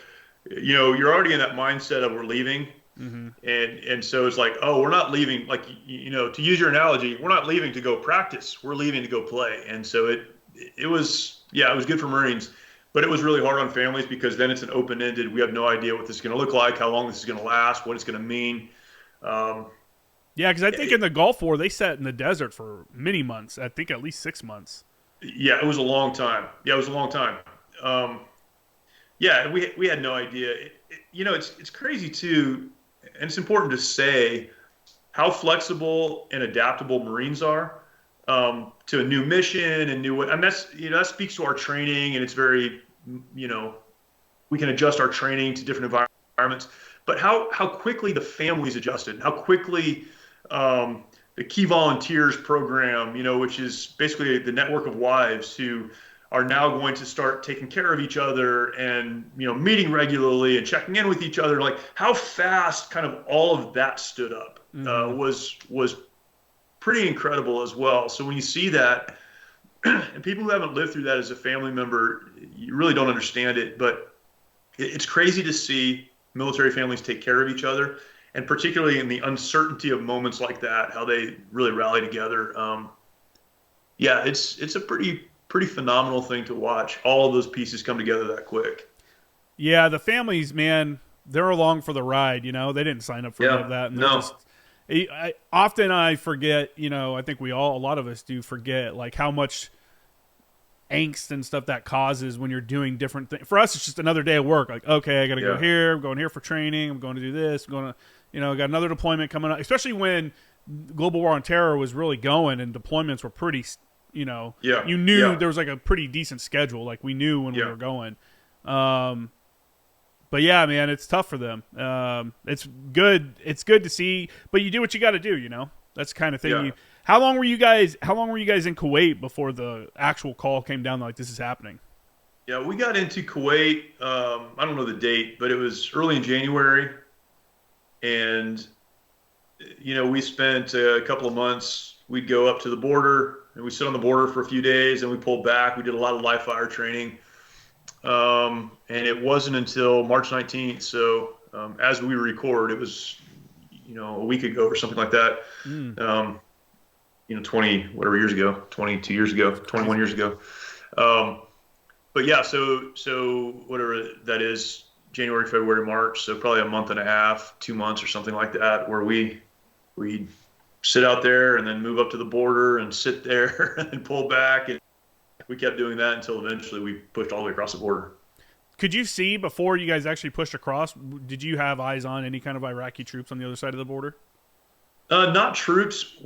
you're already in that mindset of we're leaving. Mm-hmm. And so it's like, oh, we're not leaving. Like, to use your analogy, we're not leaving to go practice. We're leaving to go play. And so it was, yeah, it was good for Marines, but it was really hard on families because then it's an open-ended. We have no idea what this is going to look like, how long this is going to last, what it's going to mean. Um, Yeah, because I think in it, the Gulf War they sat in the desert for many months. I think at least 6 months. yeah, it was a long time. Yeah, it was a long time. Um, yeah, we had no idea. It's crazy too, and it's important to say how flexible and adaptable Marines are to a new mission and new. And that speaks to our training, and it's very, you know, we can adjust our training to different environments. But how quickly the families adjusted, how quickly the Key Volunteers program, which is basically the network of wives who are now going to start taking care of each other and meeting regularly and checking in with each other. Like how fast kind of all of that stood up Mm-hmm. was pretty incredible as well. So when you see that, and people who haven't lived through that as a family member, you really don't understand it. But it's crazy to see military families take care of each other, and particularly in the uncertainty of moments like that, how they really rally together. Yeah, it's a pretty phenomenal thing to watch. All of those pieces come together that quick. Yeah, the families, man, they're along for the ride. They didn't sign up for any of Yeah, that, and they're no, just. Often I forget. I think a lot of us do forget, like how much angst and stuff that causes when you're doing different things. For us, it's just another day of work. Like, okay, I got to go yeah, here. I'm going here for training. I'm going to do this. I'm going to, got another deployment coming up. Especially when global war on terror was really going and deployments were pretty. yeah, You knew yeah, there was like a pretty decent schedule. Like we knew when we yeah, were going. But yeah, man, it's tough for them. It's good. It's good to see, but you do what you got to do. That's the kind of thing. yeah. How long were you guys? How long were you guys in Kuwait before the actual call came down? Like this is happening. Yeah, we got into Kuwait. I don't know the date, but it was early in January, and we spent a couple of months. We'd go up to the border, and we sit on the border for a few days, and we pulled back. We did a lot of live fire training, and it wasn't until March 19th. So as we record, it was a week ago or something like that. Mm, 20 whatever years ago, 22 years ago, that's 21 crazy. years ago. Um, but yeah, so whatever that is, January, February, March, so probably a month and a half, 2 months or something like that, where we sit out there and then move up to the border and sit there and pull back, and we kept doing that until eventually we pushed all the way across the border. Could you see before you guys actually pushed across? Did you have eyes on any kind of Iraqi troops on the other side of the border? Not troops.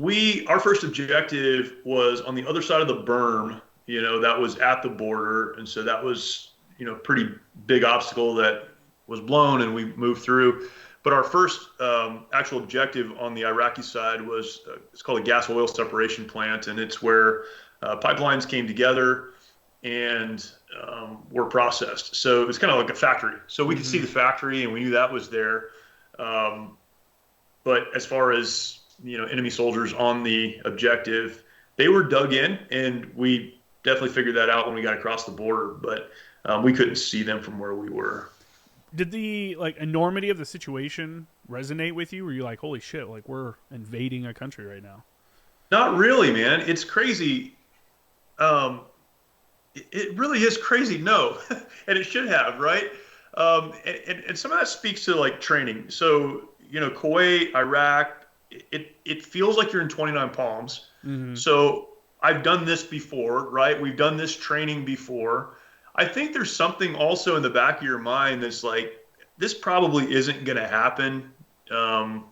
Our first objective was on the other side of the berm. That was at the border, and so that was pretty big obstacle that was blown, and we moved through. But our first actual objective on the Iraqi side was it's called a gas oil separation plant, and it's where pipelines came together and were processed. So it was kind of like a factory. So we could see Mm-hmm. the factory, and we knew that was there. Um, but as far as enemy soldiers on the objective, they were dug in, and we definitely figured that out when we got across the border. But we couldn't see them from where we were. Did the enormity of the situation resonate with you? Were you like, holy shit, like we're invading a country right now? Not really, man. It's crazy. Um, it really is crazy. No, and it should have, right? And some of that speaks to like training. So Kuwait, Iraq, it feels like you're in 29 Palms. Mm-hmm. So I've done this before, right? We've done this training before. I think there's something also in the back of your mind that's like, this probably isn't going to happen. Um,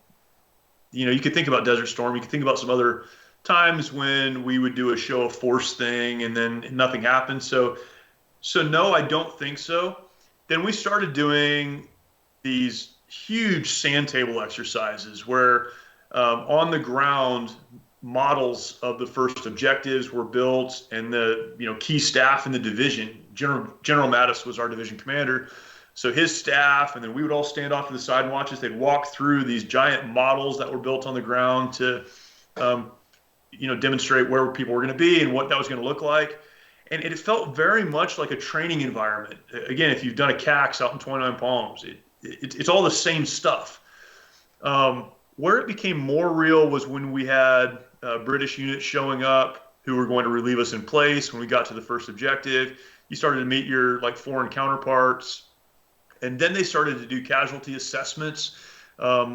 you could think about Desert Storm. You could think about some other times when we would do a show of force thing and then nothing happened. So no, I don't think so. Then we started doing these huge sand table exercises where on the ground models of the first objectives were built, and the key staff in the division. General Mattis was our division commander, so his staff, and then we would all stand off to the side and watch as they'd walk through these giant models that were built on the ground to demonstrate where people were going to be and what that was going to look like. And it felt very much like a training environment. Again, if you've done a CAAX out in 29 Palms, it's all the same stuff. Where it became more real was when we had British units showing up who were going to relieve us in place. When we got to the first objective, you started to meet your foreign counterparts, and then they started to do casualty assessments.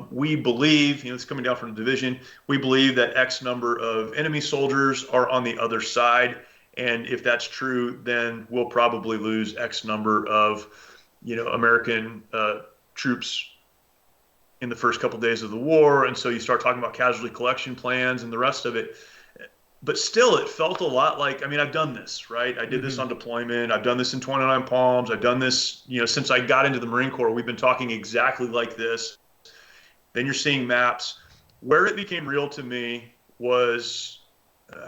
We believe, it's coming down from the division, we believe that X number of enemy soldiers are on the other side. And if that's true, then we'll probably lose X number of, American troops in the first couple of days of the war. And so you start talking about casualty collection plans and the rest of it. But still, it felt a lot like, I've done this, right? I did this on deployment. I've done this in 29 Palms. I've done this, since I got into the Marine Corps, we've been talking exactly like this. Then you're seeing maps. Where it became real to me was,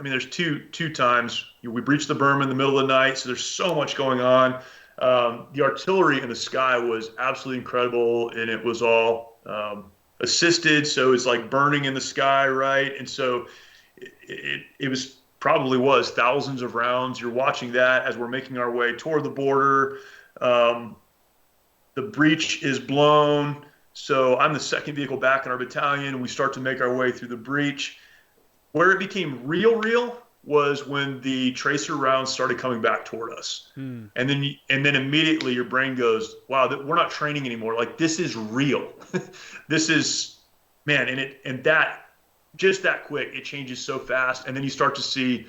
there's two times. We breached the berm in the middle of the night, so there's so much going on. The artillery in the sky was absolutely incredible, and it was all assisted, so it's like burning in the sky, right? And so it was thousands of rounds. You're watching that as we're making our way toward the border. The breach is blown, so I'm the second vehicle back in our battalion, and we start to make our way through the breach. Where it became real was when the tracer rounds started coming back toward us. And then immediately your brain goes, wow, we're not training anymore. Like, this is real. This is, man, and that, just that quick, it changes so fast. And then you start to see,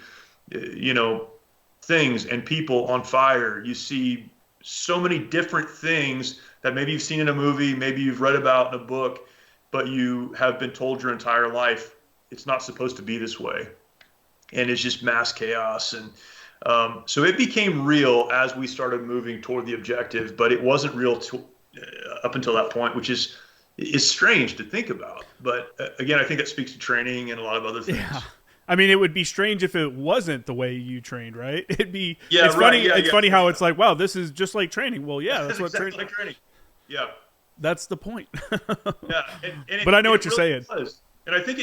things and people on fire. You see so many different things that maybe you've seen in a movie, maybe you've read about in a book, but you have been told your entire life, it's not supposed to be this way. And it's just mass chaos. And so it became real as we started moving toward the objective, but it wasn't real up until that point, which is strange to think about. But again, I think that speaks to training and a lot of other things. Yeah. It would be strange if it wasn't the way you trained, right? It'd be, yeah, it's right, funny. yeah, it's yeah, funny yeah. how it's like, wow, this is just like training. Well, yeah, that's what exactly like training. Yeah. That's the point. Yeah. But I know what you're really saying. Was. And I think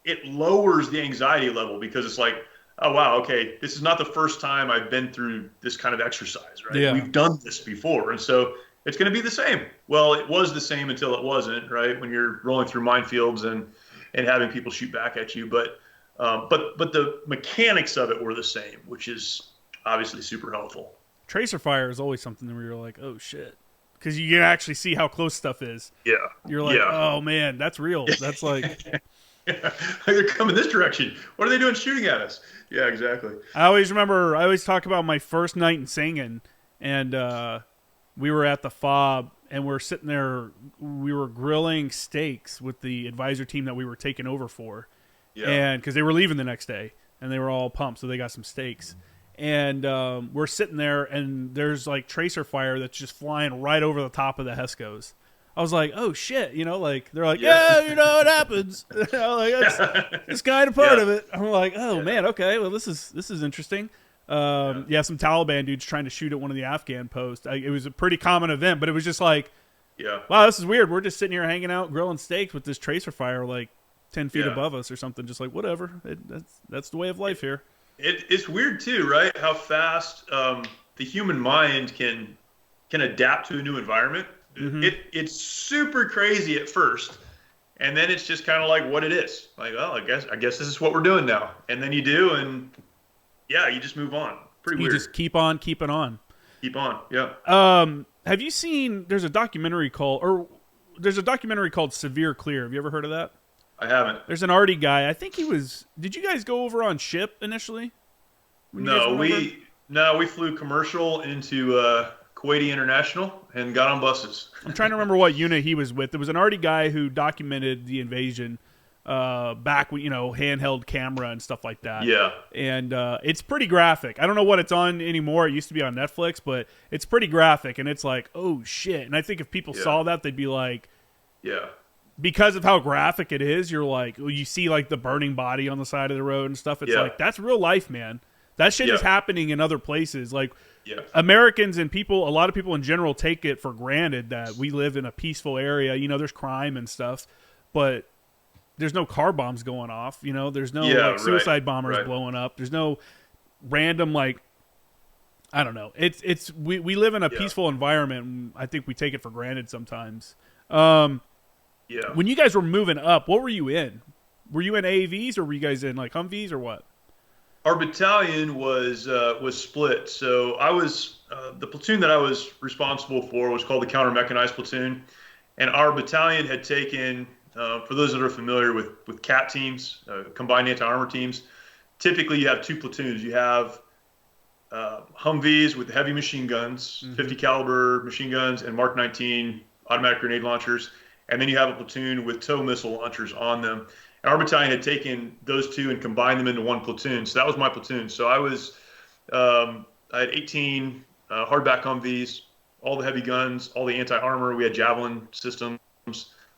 it lowers the anxiety level, because it's like, oh, wow, okay, this is not the first time I've been through this kind of exercise, right? Yeah. We've done this before, and so it's going to be the same. Well, it was the same until it wasn't, right? When you're rolling through minefields and having people shoot back at you. But the mechanics of it were the same, which is obviously super helpful. Tracer fire is always something where you're like, oh, shit. Because you can actually see how close stuff is. Yeah. You're like, oh, man, that's real. That's like... They're coming this direction. What are they doing shooting at us? Yeah, exactly. I always talk about my first night in Singen, and we were at the FOB, and we're sitting there, we were grilling steaks with the advisor team that we were taking over for. Yeah. And because they were leaving the next day, and they were all pumped, so they got some steaks. And we're sitting there, and there's like tracer fire that's just flying right over the top of the Hescos. I was like, oh shit, they're like, yeah, it happens. It's kind of part of it. I'm like, oh man, okay, well this is interesting. Some Taliban dudes trying to shoot at one of the Afghan posts. It was a pretty common event, but it was just like, wow, this is weird. We're just sitting here hanging out, grilling steaks with this tracer fire like 10 feet above us or something. Just like, whatever. That's the way of life here. It's weird too, right? How fast the human mind can adapt to a new environment. Mm-hmm. It's super crazy at first, and then it's just kind of like what it is. Like, well, I guess this is what we're doing now. And then you do, and you just move on. Pretty weird. You just keep on keeping on. Keep on, yeah. Have you seen? There's a documentary called Severe Clear. Have you ever heard of that? I haven't. There's an arty guy. I think he was. Did you guys go over on ship initially? No, we flew commercial into Kuwaiti International and got on buses. I'm trying to remember what unit he was with. There was an arty guy who documented the invasion back with, handheld camera and stuff like that. Yeah. And it's pretty graphic. I don't know what it's on anymore. It used to be on Netflix, but it's pretty graphic. And it's like, oh, shit. And I think if people saw that, they'd be like, because of how graphic it is, you're like, you see like the burning body on the side of the road and stuff. It's like, that's real life, man. That shit is happening in other places. Like Americans and people, a lot of people in general take it for granted that we live in a peaceful area. You know, there's crime and stuff, but there's no car bombs going off. You know, there's no like suicide bombers blowing up. There's no random like, I don't know. We live in a peaceful environment. And I think we take it for granted sometimes. When you guys were moving up, what were you in? Were you in AVs or were you guys in like Humvees or what? Our battalion was split. So I was the platoon that I was responsible for was called the counter mechanized platoon, and our battalion had taken. For those that are familiar with CAAT teams, combined anti-armor teams, typically you have two platoons. You have Humvees with heavy machine guns, 50 caliber machine guns, and Mark 19 automatic grenade launchers. And then you have a platoon with tow missile launchers on them. And our battalion had taken those two and combined them into one platoon. So that was my platoon. So I had 18 hardback Humvees, all the heavy guns, all the anti-armor. We had Javelin systems,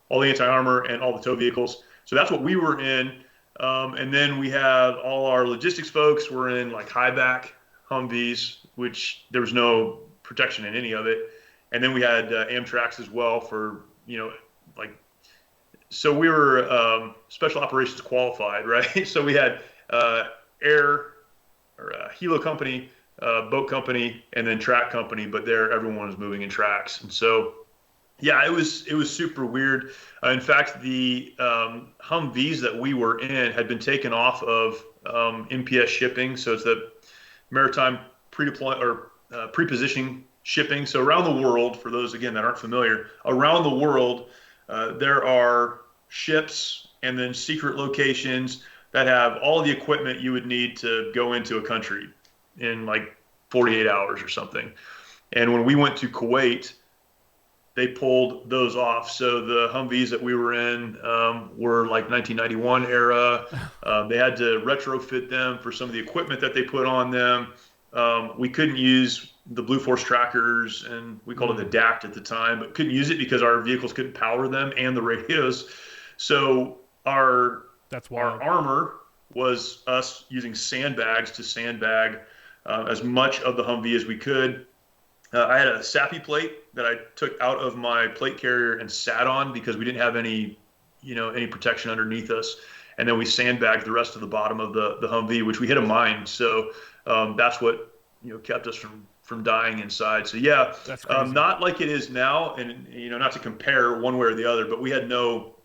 all the anti-armor, and all the tow vehicles. So that's what we were in. And then we had all our logistics folks were in like high-back Humvees, which there was no protection in any of it. And then we had Amtraks as well for, like, so we were special operations qualified, right? So we had helo company, boat company, and then track company, but there everyone was moving in tracks. And so, yeah, it was super weird. In fact, the Humvees that we were in had been taken off of MPS shipping. So it's the maritime pre-positioning shipping. So around the world, for those, again, that aren't familiar, around the world, there are ships and then secret locations that have all the equipment you would need to go into a country in like 48 hours or something. And when we went to Kuwait, they pulled those off. So the Humvees that we were in were like 1991 era. They had to retrofit them for some of the equipment that they put on them. We couldn't use the Blue Force trackers, and we called it the DACT at the time, but couldn't use it because our vehicles couldn't power them and the radios. So our armor was us using sandbags to sandbag as much of the Humvee as we could. I had a SAPI plate that I took out of my plate carrier and sat on because we didn't have any protection underneath us. And then we sandbagged the rest of the bottom of the Humvee, which we hit a mine. So that's what kept us from dying inside. So yeah, not like it is now, and not to compare one way or the other, but we had no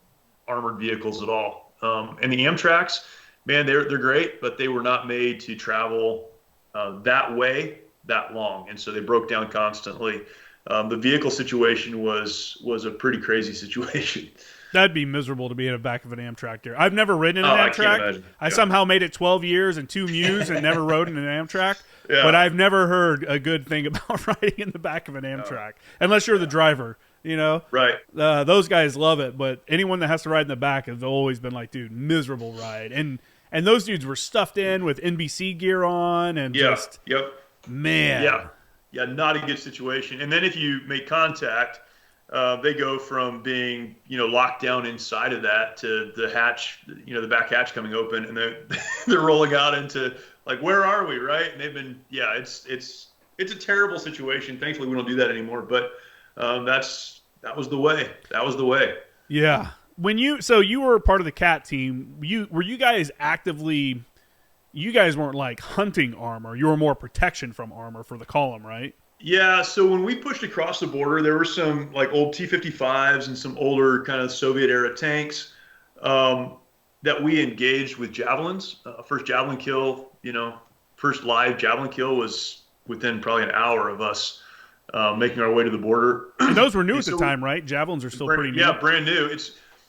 armored vehicles at all. And the Amtraks, man, they're great, but they were not made to travel that way that long, and so they broke down constantly. The vehicle situation was a pretty crazy situation. That'd be miserable to be in the back of an Amtrak there. I've never ridden in an Amtrak. I somehow made it 12 years and 2 Mews and never rode in an Amtrak. Yeah. But I've never heard a good thing about riding in the back of an Amtrak, unless you're the driver. Right? Those guys love it, but anyone that has to ride in the back has always been like, dude, miserable ride. And those dudes were stuffed in with NBC gear on and man. Yeah, not a good situation. And then if you make contact, they go from being, locked down inside of that to the hatch, the back hatch coming open, and they're rolling out into like, where are we, right? And they've been, it's a terrible situation. Thankfully, we don't do that anymore. But that was the way. That was the way. Yeah. So you were part of the CAAT team. Were you guys actively? You guys weren't like hunting armor. You were more protection from armor for the column, right? Yeah, so when we pushed across the border, there were some like old T-55s and some older kind of Soviet-era tanks that we engaged with javelins. First Javelin kill, first live Javelin kill was within probably an hour of us making our way to the border. And those were new at the time, right? Javelins are still pretty new. Yeah, brand new.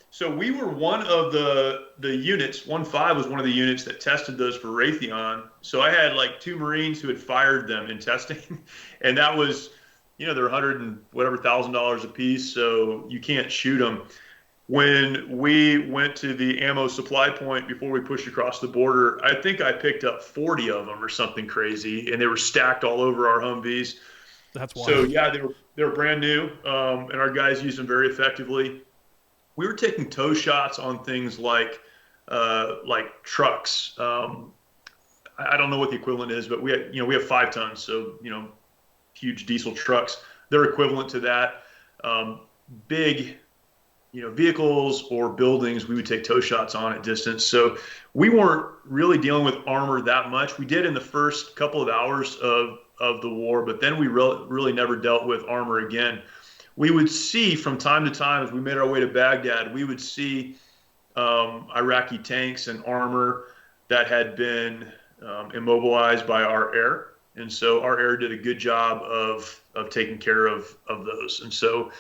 So we were one of the units. 1-5 was one of the units that tested those for Raytheon. So I had like 2 Marines who had fired them in testing, and that was, they're $100 and whatever $1,000 a piece, so you can't shoot them. When we went to the ammo supply point before we pushed across the border, I think I picked up 40 of them or something crazy, and they were stacked all over our Humvees. That's wild. So yeah, they were brand new, and our guys used them very effectively. we were taking toe shots on things like trucks. I don't know what the equivalent is, but we have 5 tons, so huge diesel trucks. They're equivalent to that. Big vehicles or buildings, we would take toe shots on at distance. So we weren't really dealing with armor that much. We did in the first couple of hours of the war, but then we really never dealt with armor again. We would see from time to time, as we made our way to Baghdad, we would see Iraqi tanks and armor that had been immobilized by our air. And so our air did a good job of taking care of those. And so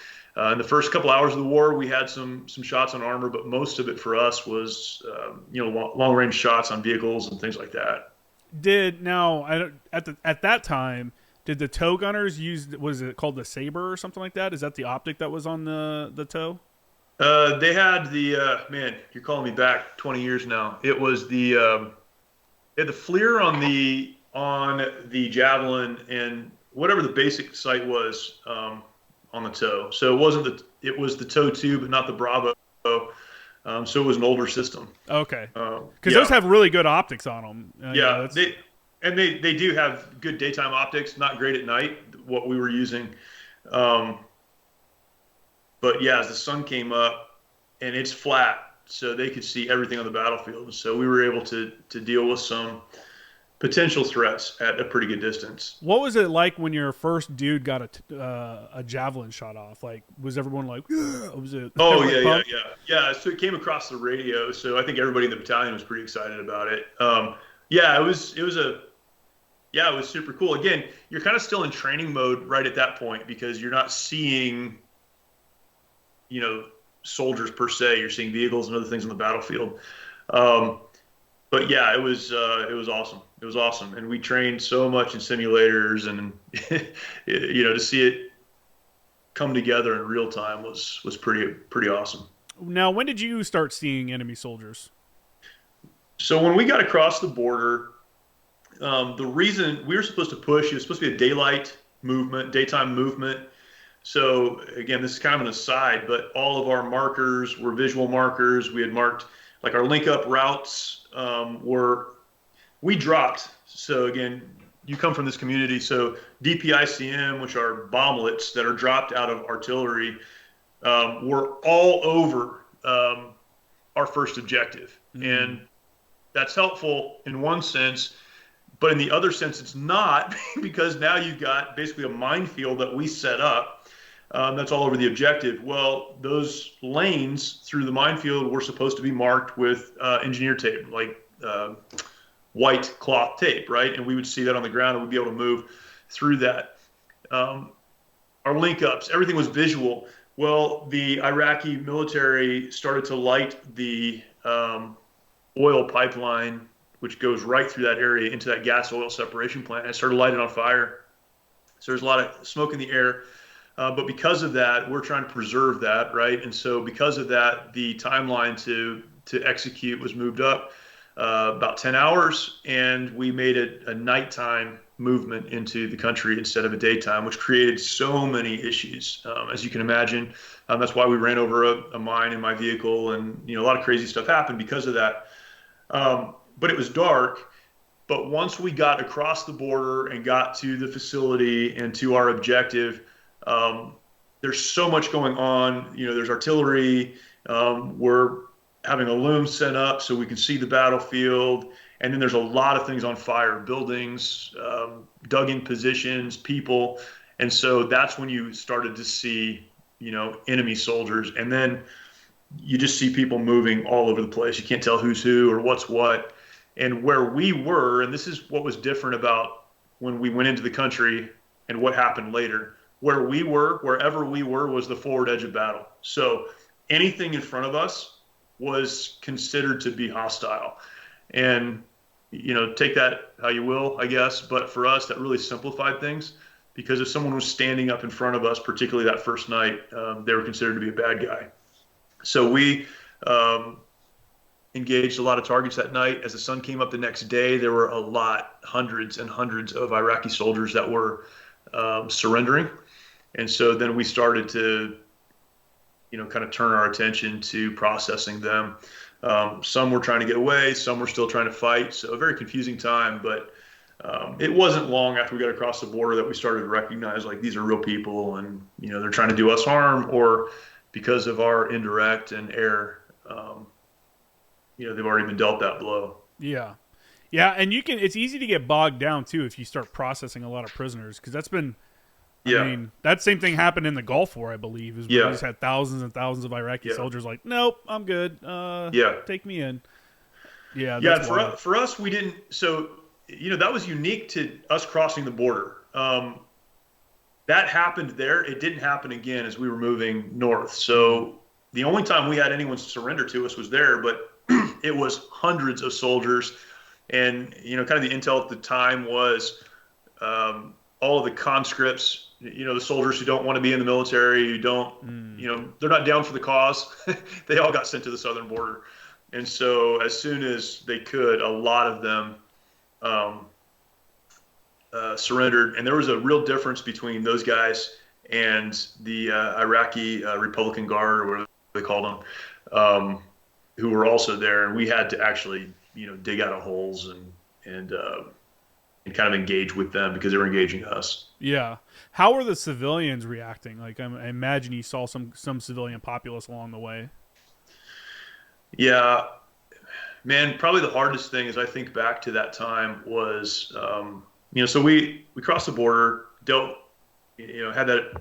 in the first couple hours of the war, we had some shots on armor, but most of it for us was long range shots on vehicles and things like that. At that time, did the tow gunners use, was it called the Saber or something like that? Is that the optic that was on the tow? They had man, you're calling me back 20 years now. It was the FLIR on the Javelin and whatever the basic sight was on the tow. So it was the tow tube, but not the Bravo. So it was an older system. Okay. Because those have really good optics on them. Yeah, they do have good daytime optics. Not great at night. What we were using. But yeah, as the sun came up, and it's flat, so they could see everything on the battlefield. So we were able to deal with some potential threats at a pretty good distance. What was it like when your first dude got a javelin shot off? Like, was everyone like, yeah? Was it? Oh yeah. So it came across the radio. So I think everybody in the battalion was pretty excited about it. It was super cool. Again, you're kind of still in training mode right at that point because you're not seeing, soldiers per se. You're seeing vehicles and other things on the battlefield. But yeah, it was awesome. It was awesome, and we trained so much in simulators, and to see it come together in real time was pretty awesome. Now, when did you start seeing enemy soldiers? So when we got across the border, the reason we were supposed to push, it was supposed to be a daytime movement. So again, this is kind of an aside, but all of our markers were visual markers. We had marked like our link up routes we dropped. So again, you come from this community. So DPICM, which are bomblets that are dropped out of artillery, were all over our first objective. Mm-hmm. And that's helpful in one sense, but in the other sense, it's not because now you've got basically a minefield that we set up that's all over the objective. Well, those lanes through the minefield were supposed to be marked with engineer tape, like white cloth tape, right? And we would see that on the ground and we'd be able to move through that. Our link ups, everything was visual. Well, the Iraqi military started to light the oil pipeline, which goes right through that area into that gas oil separation plant. And it started lighting on fire. So there's a lot of smoke in the air. But because of that, we're trying to preserve that, right? And so because of that, the timeline to execute was moved up about 10 hours, and we made it a nighttime movement into the country instead of a daytime, which created so many issues, as you can imagine. That's why we ran over a mine in my vehicle, and a lot of crazy stuff happened because of that. But it was dark. But once we got across the border and got to the facility and to our objective, there's so much going on. There's artillery. We're having a loom set up so we can see the battlefield. And then there's a lot of things on fire, buildings, dug in positions, people. And so that's when you started to see, enemy soldiers. And then you just see people moving all over the place. You can't tell who's who or what's what. And where we were, and this is what was different about when we went into the country and what happened later, wherever we were was the forward edge of battle. So anything in front of us was considered to be hostile. And, take that how you will, I guess. But for us, that really simplified things, because if someone was standing up in front of us, particularly that first night, they were considered to be a bad guy. So we engaged a lot of targets that night. As the sun came up the next day, there were hundreds and hundreds of Iraqi soldiers that were surrendering. And so then we started to kind of turn our attention to processing them. Some were trying to get away, some were still trying to fight. So a very confusing time, but it wasn't long after we got across the border that we started to recognize like these are real people, and they're trying to do us harm, or because of our indirect and air, they've already been dealt that blow. Yeah. Yeah, and it's easy to get bogged down too if you start processing a lot of prisoners, because that's been, I Yeah, mean, that same thing happened in the Gulf War, I believe, is where we yeah, just had thousands and thousands of Iraqi yeah, soldiers like, nope, I'm good. yeah. Take me in. Yeah, Yeah, that's and wild. for us, we didn't. So, that was unique to us crossing the border. That happened there. It didn't happen again as we were moving north. Mm. So, the only time we had anyone surrender to us was there, but it was hundreds of soldiers. And, kind of the intel at the time was all of the conscripts, the soldiers who don't want to be in the military, who don't, Mm. they're not down for the cause. They all got sent to the southern border. And so as soon as they could, a lot of them um, surrendered. And there was a real difference between those guys and the Iraqi Republican Guard, or whatever they called them, who were also there. And we had to actually, dig out of holes and kind of engage with them because they were engaging us. Yeah. How are the civilians reacting? Like, I imagine you saw some civilian populace along the way. Yeah, man, probably the hardest thing as I think back to that time was, so we crossed the border, dealt, had that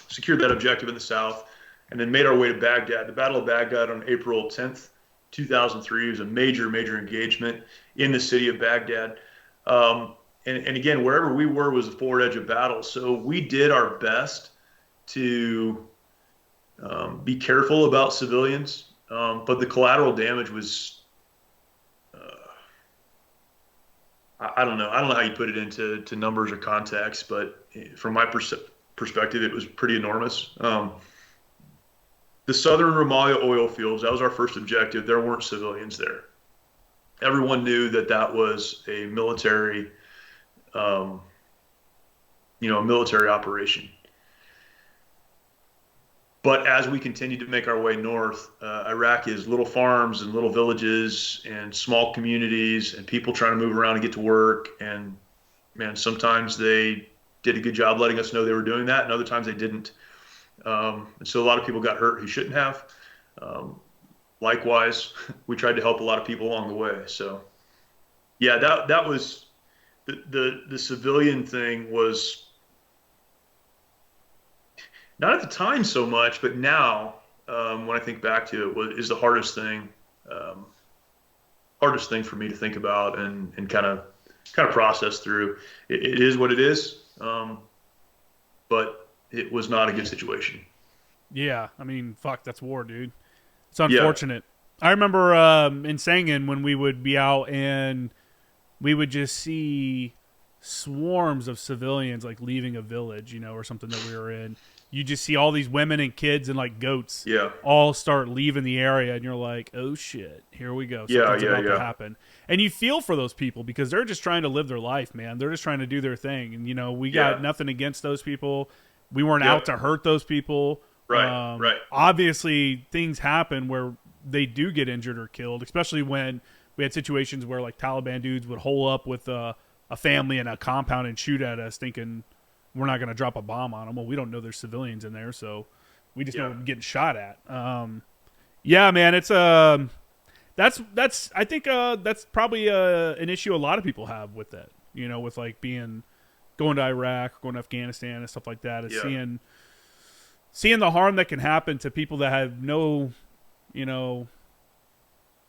secured that objective in the south, and then made our way to Baghdad. The Battle of Baghdad on April 10th, 2003 was a major, major engagement in the city of Baghdad. And again, wherever we were was the forward edge of battle. So we did our best to be careful about civilians, but the collateral damage was I don't know. I don't know how you put it into numbers or context, but from my perspective, it was pretty enormous. The southern Ramallah oil fields, that was our first objective. There weren't civilians there. Everyone knew that that was a military, a military operation. But as we continued to make our way north, Iraq is little farms and little villages and small communities and people trying to move around and get to work. And man, sometimes they did a good job letting us know they were doing that, and other times they didn't. And so a lot of people got hurt who shouldn't have. Likewise, we tried to help a lot of people along the way. So yeah, that was the civilian thing was not at the time so much, but now when I think back to it, is the um, hardest thing for me to think about and kind of process through. It is what it is, but it was not a good situation. Yeah, I mean, fuck, that's war, dude. It's Yeah, unfortunate. I remember in Sangin when we would be out and we would just see swarms of civilians like leaving a village, or something that we were in. You just see all these women and kids and like goats yeah, all start leaving the area, and you're like, oh shit, here we go. yeah, Something's yeah, about to yeah, happen. And you feel for those people because they're just trying to live their life, man. They're just trying to do their thing. And, we got yeah. nothing against those people. We weren't out Yep. to hurt those people. Right, right. Obviously, things happen where they do get injured or killed, especially when we had situations where like Taliban dudes would hole up with a family in a compound and shoot at us thinking we're not going to drop a bomb on them. Well, we don't know there's civilians in there, so we just know Yeah, we're getting shot at. Yeah, man, it's that's I think that's probably an issue a lot of people have with that. With like going to Iraq, going to Afghanistan, and stuff like that. Is yeah, seeing the harm that can happen to people that have no, you know,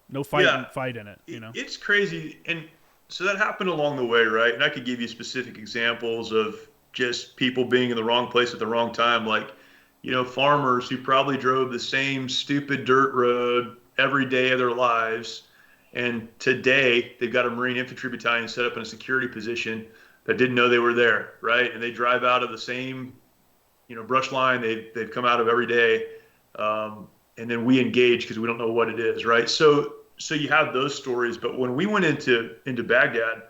no yeah. fight in it. It's crazy, and so that happened along the way, right? And I could give you specific examples of just people being in the wrong place at the wrong time, like farmers who probably drove the same stupid dirt road every day of their lives, and today they've got a Marine Infantry battalion set up in a security position that didn't know they were there, right? And they drive out of the same brush line they've come out of every day, and then we engage because we don't know what it is, right? So you have those stories, but when we went into Baghdad,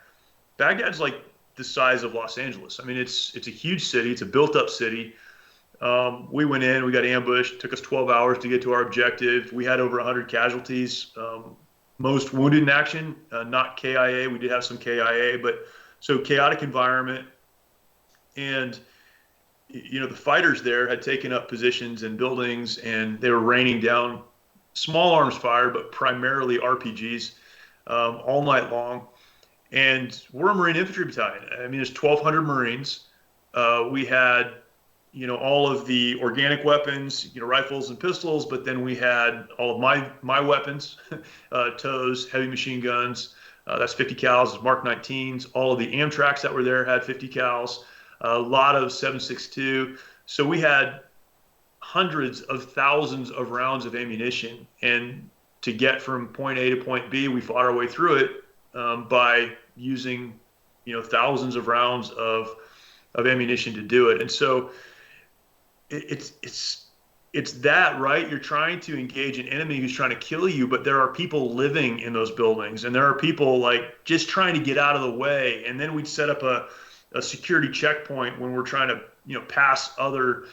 Baghdad's like the size of Los Angeles. I mean, it's a huge city. It's a built up city. We went in, we got ambushed, took us 12 hours to get to our objective. We had over 100 casualties, most wounded in action, not KIA. We did have some KIA, but so chaotic environment. And, the fighters there had taken up positions in buildings and they were raining down small arms fire, but primarily RPGs all night long. And we're a Marine Infantry battalion. I mean, there's 1,200 Marines. We had all of the organic weapons, rifles and pistols, but then we had all of my weapons, TOWs, heavy machine guns, that's 50 cals, Mark 19s. All of the Amtraks that were there had 50 cals, a lot of 7.62. So we had hundreds of thousands of rounds of ammunition, and to get from point A to point B, we fought our way through it by using thousands of rounds of ammunition to do it. And so it's that, right? You're trying to engage an enemy who's trying to kill you, but there are people living in those buildings, and there are people like just trying to get out of the way. And then we'd set up a security checkpoint when we're trying to pass other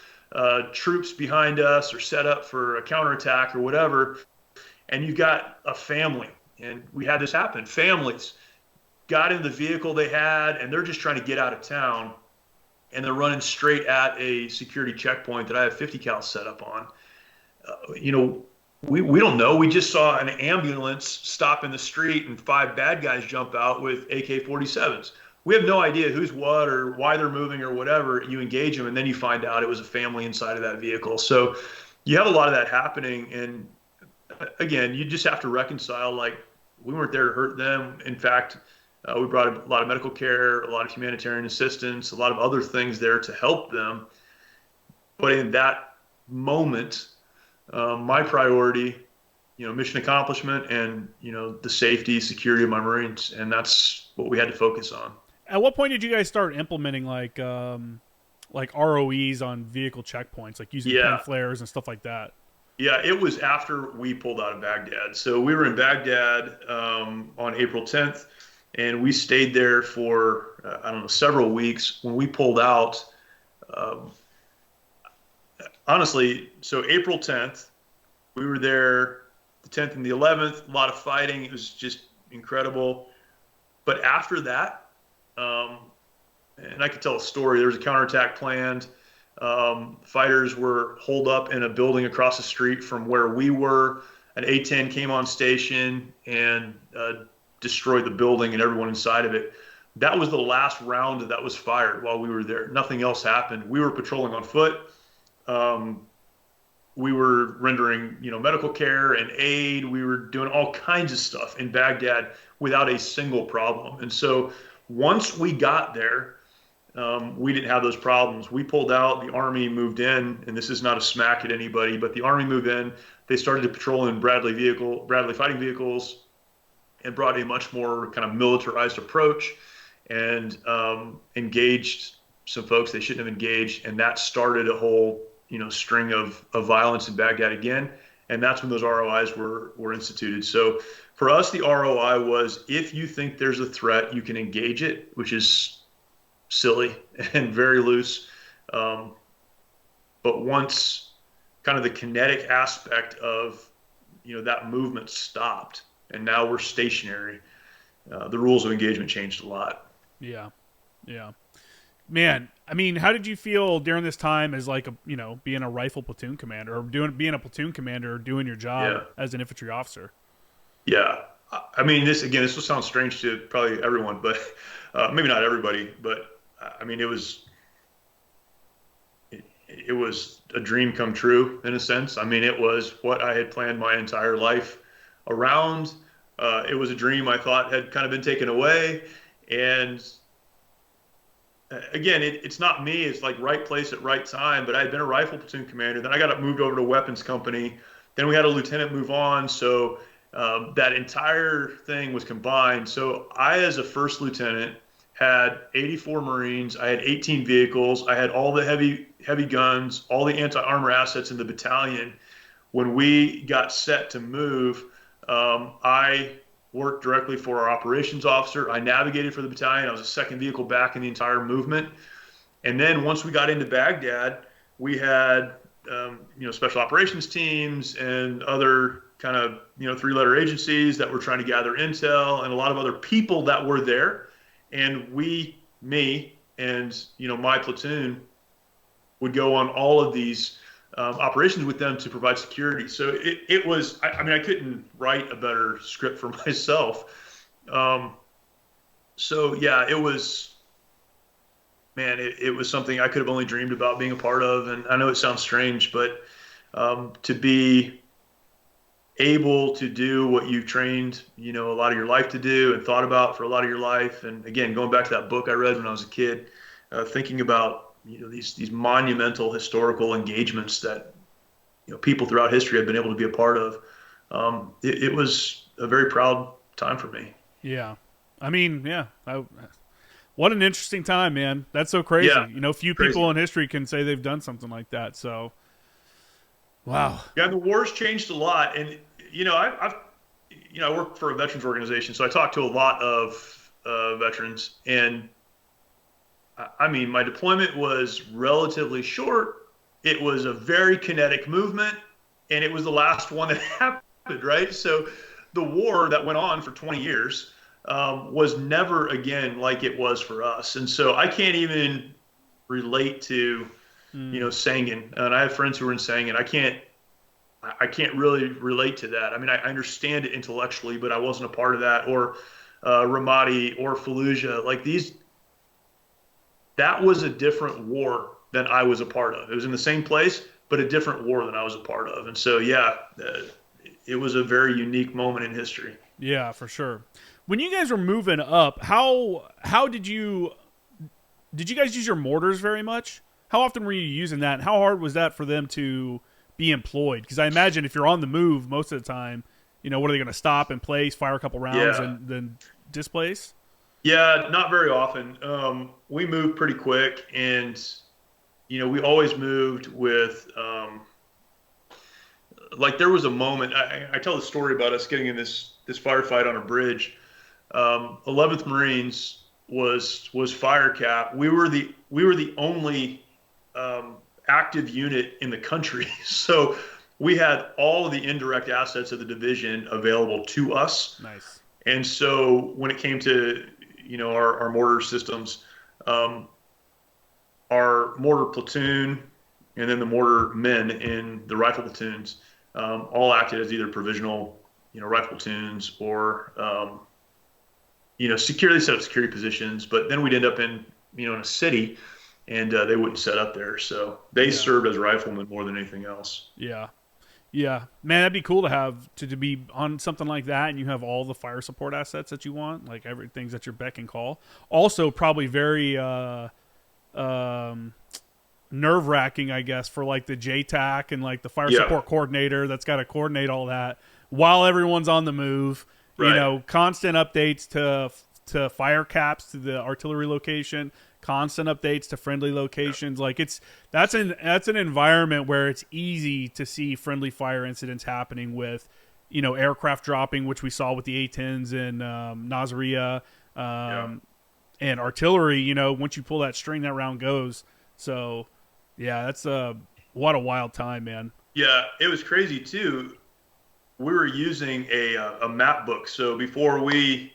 troops behind us or set up for a counterattack or whatever. And you've got a family, and we had this happen. Families got in the vehicle they had, and they're just trying to get out of town, and they're running straight at a security checkpoint that I have 50 cal set up on. We don't know. We just saw an ambulance stop in the street and 5 bad guys jump out with AK-47s. We have no idea who's what or why they're moving or whatever. You engage them, and then you find out it was a family inside of that vehicle. So you have a lot of that happening. And again, you just have to reconcile, like, we weren't there to hurt them. In fact, we brought a lot of medical care, a lot of humanitarian assistance, a lot of other things there to help them. But in that moment, my priority, mission accomplishment and, the safety, security of my Marines. And that's what we had to focus on. At what point did you guys start implementing like ROEs on vehicle checkpoints, like using pin flares and stuff like that? Yeah, it was after we pulled out of Baghdad. So we were in Baghdad on April 10th, and we stayed there for, several weeks. When we pulled out, honestly, so April 10th, we were there the 10th and the 11th, a lot of fighting. It was just incredible. But after that, and I could tell a story, there was a counterattack planned. Fighters were holed up in a building across the street from where we were. An A-10 came on station and destroyed the building and everyone inside of it. That was the last round that was fired while we were there. Nothing else happened. We were patrolling on foot. We were rendering, medical care and aid. We were doing all kinds of stuff in Baghdad without a single problem. And so once we got there, we didn't have those problems. We pulled out, the Army moved in, and this is not a smack at anybody, but the Army moved in. They started to patrol in Bradley fighting vehicles, and brought a much more kind of militarized approach, and engaged some folks they shouldn't have engaged, and that started a whole string of violence in Baghdad again. And that's when those ROIs were instituted. So for us, the ROI was, if you think there's a threat, you can engage it, which is silly and very loose. But once kind of the kinetic aspect of, that movement stopped, and now we're stationary, the rules of engagement changed a lot. Yeah. Yeah. Man, I mean, how did you feel during this time as like being a rifle platoon commander, or being a platoon commander, doing your job as an infantry officer? Yeah. I mean, this will sound strange to probably everyone, but maybe not everybody, but I mean, it was a dream come true in a sense. I mean, it was what I had planned my entire life around. It was a dream I thought had kind of been taken away. And again, it's not me. It's like right place at right time. But I had been a rifle platoon commander. Then I got moved over to weapons company. Then we had a lieutenant move on. So that entire thing was combined. So I, as a first lieutenant, had 84 Marines. I had 18 vehicles. I had all the heavy guns, all the anti-armor assets in the battalion. When we got set to move, I worked directly for our operations officer. I navigated for the battalion. I was the second vehicle back in the entire movement. And then once we got into Baghdad, we had special operations teams and other kind of three-letter agencies that were trying to gather intel, and a lot of other people that were there. And me, and my platoon would go on all of these operations with them to provide security. So it was, I mean, I couldn't write a better script for myself. So yeah, it was, man, it was something I could have only dreamed about being a part of. And I know it sounds strange, but to be able to do what you've trained, a lot of your life to do and thought about for a lot of your life. And again, going back to that book I read when I was a kid, thinking about, these monumental historical engagements that, people throughout history have been able to be a part of. It was a very proud time for me. Yeah. I mean, yeah. What an interesting time, man. That's so crazy. Yeah, Few crazy. people in history can say they've done something like that. So, wow. Yeah, the war's changed a lot, and I work for a veterans organization, so I talk to a lot of veterans, and I mean, my deployment was relatively short. It was a very kinetic movement, and it was the last one that happened, right? So the war that went on for 20 years was never again like it was for us. And so I can't even relate to, Sangin. And I have friends who are in Sangin. I can't really relate to that. I mean, I understand it intellectually, but I wasn't a part of that. Or Ramadi or Fallujah. Like that was a different war than I was a part of. It was in the same place, but a different war than I was a part of. And so, yeah, it was a very unique moment in history. Yeah, for sure. When you guys were moving up, how did you guys use your mortars very much? How often were you using that? And how hard was that for them to be employed? Because I imagine if you're on the move most of the time, what are they going to stop and place, fire a couple rounds, and then displace? Yeah, not very often. We moved pretty quick, and we always moved with like there was a moment. I tell the story about us getting in this firefight on a bridge. 11th Marines was fire cap. We were the only active unit in the country, so we had all of the indirect assets of the division available to us. Nice. And so when it came to our mortar systems, our mortar platoon and then the mortar men in the rifle platoons all acted as either provisional rifle platoons or securely set up security positions. But then we'd end up in a city, and they wouldn't set up there, so they served as riflemen more than anything else. Yeah. Yeah, man, that'd be cool to have to be on something like that, and you have all the fire support assets that you want, like everything's at your beck and call. Also, probably very nerve-wracking, I guess, for like the JTAC and like the fire support coordinator that's got to coordinate all that while everyone's on the move. Right. Constant updates to fire caps to the artillery location, constant updates to friendly locations. Like that's an environment where it's easy to see friendly fire incidents happening with, aircraft dropping, which we saw with the A-10s in Nasiriyah, and artillery. Once you pull that string, that round goes. So, yeah, that's what a wild time, man. Yeah, it was crazy too. We were using a map book. So before we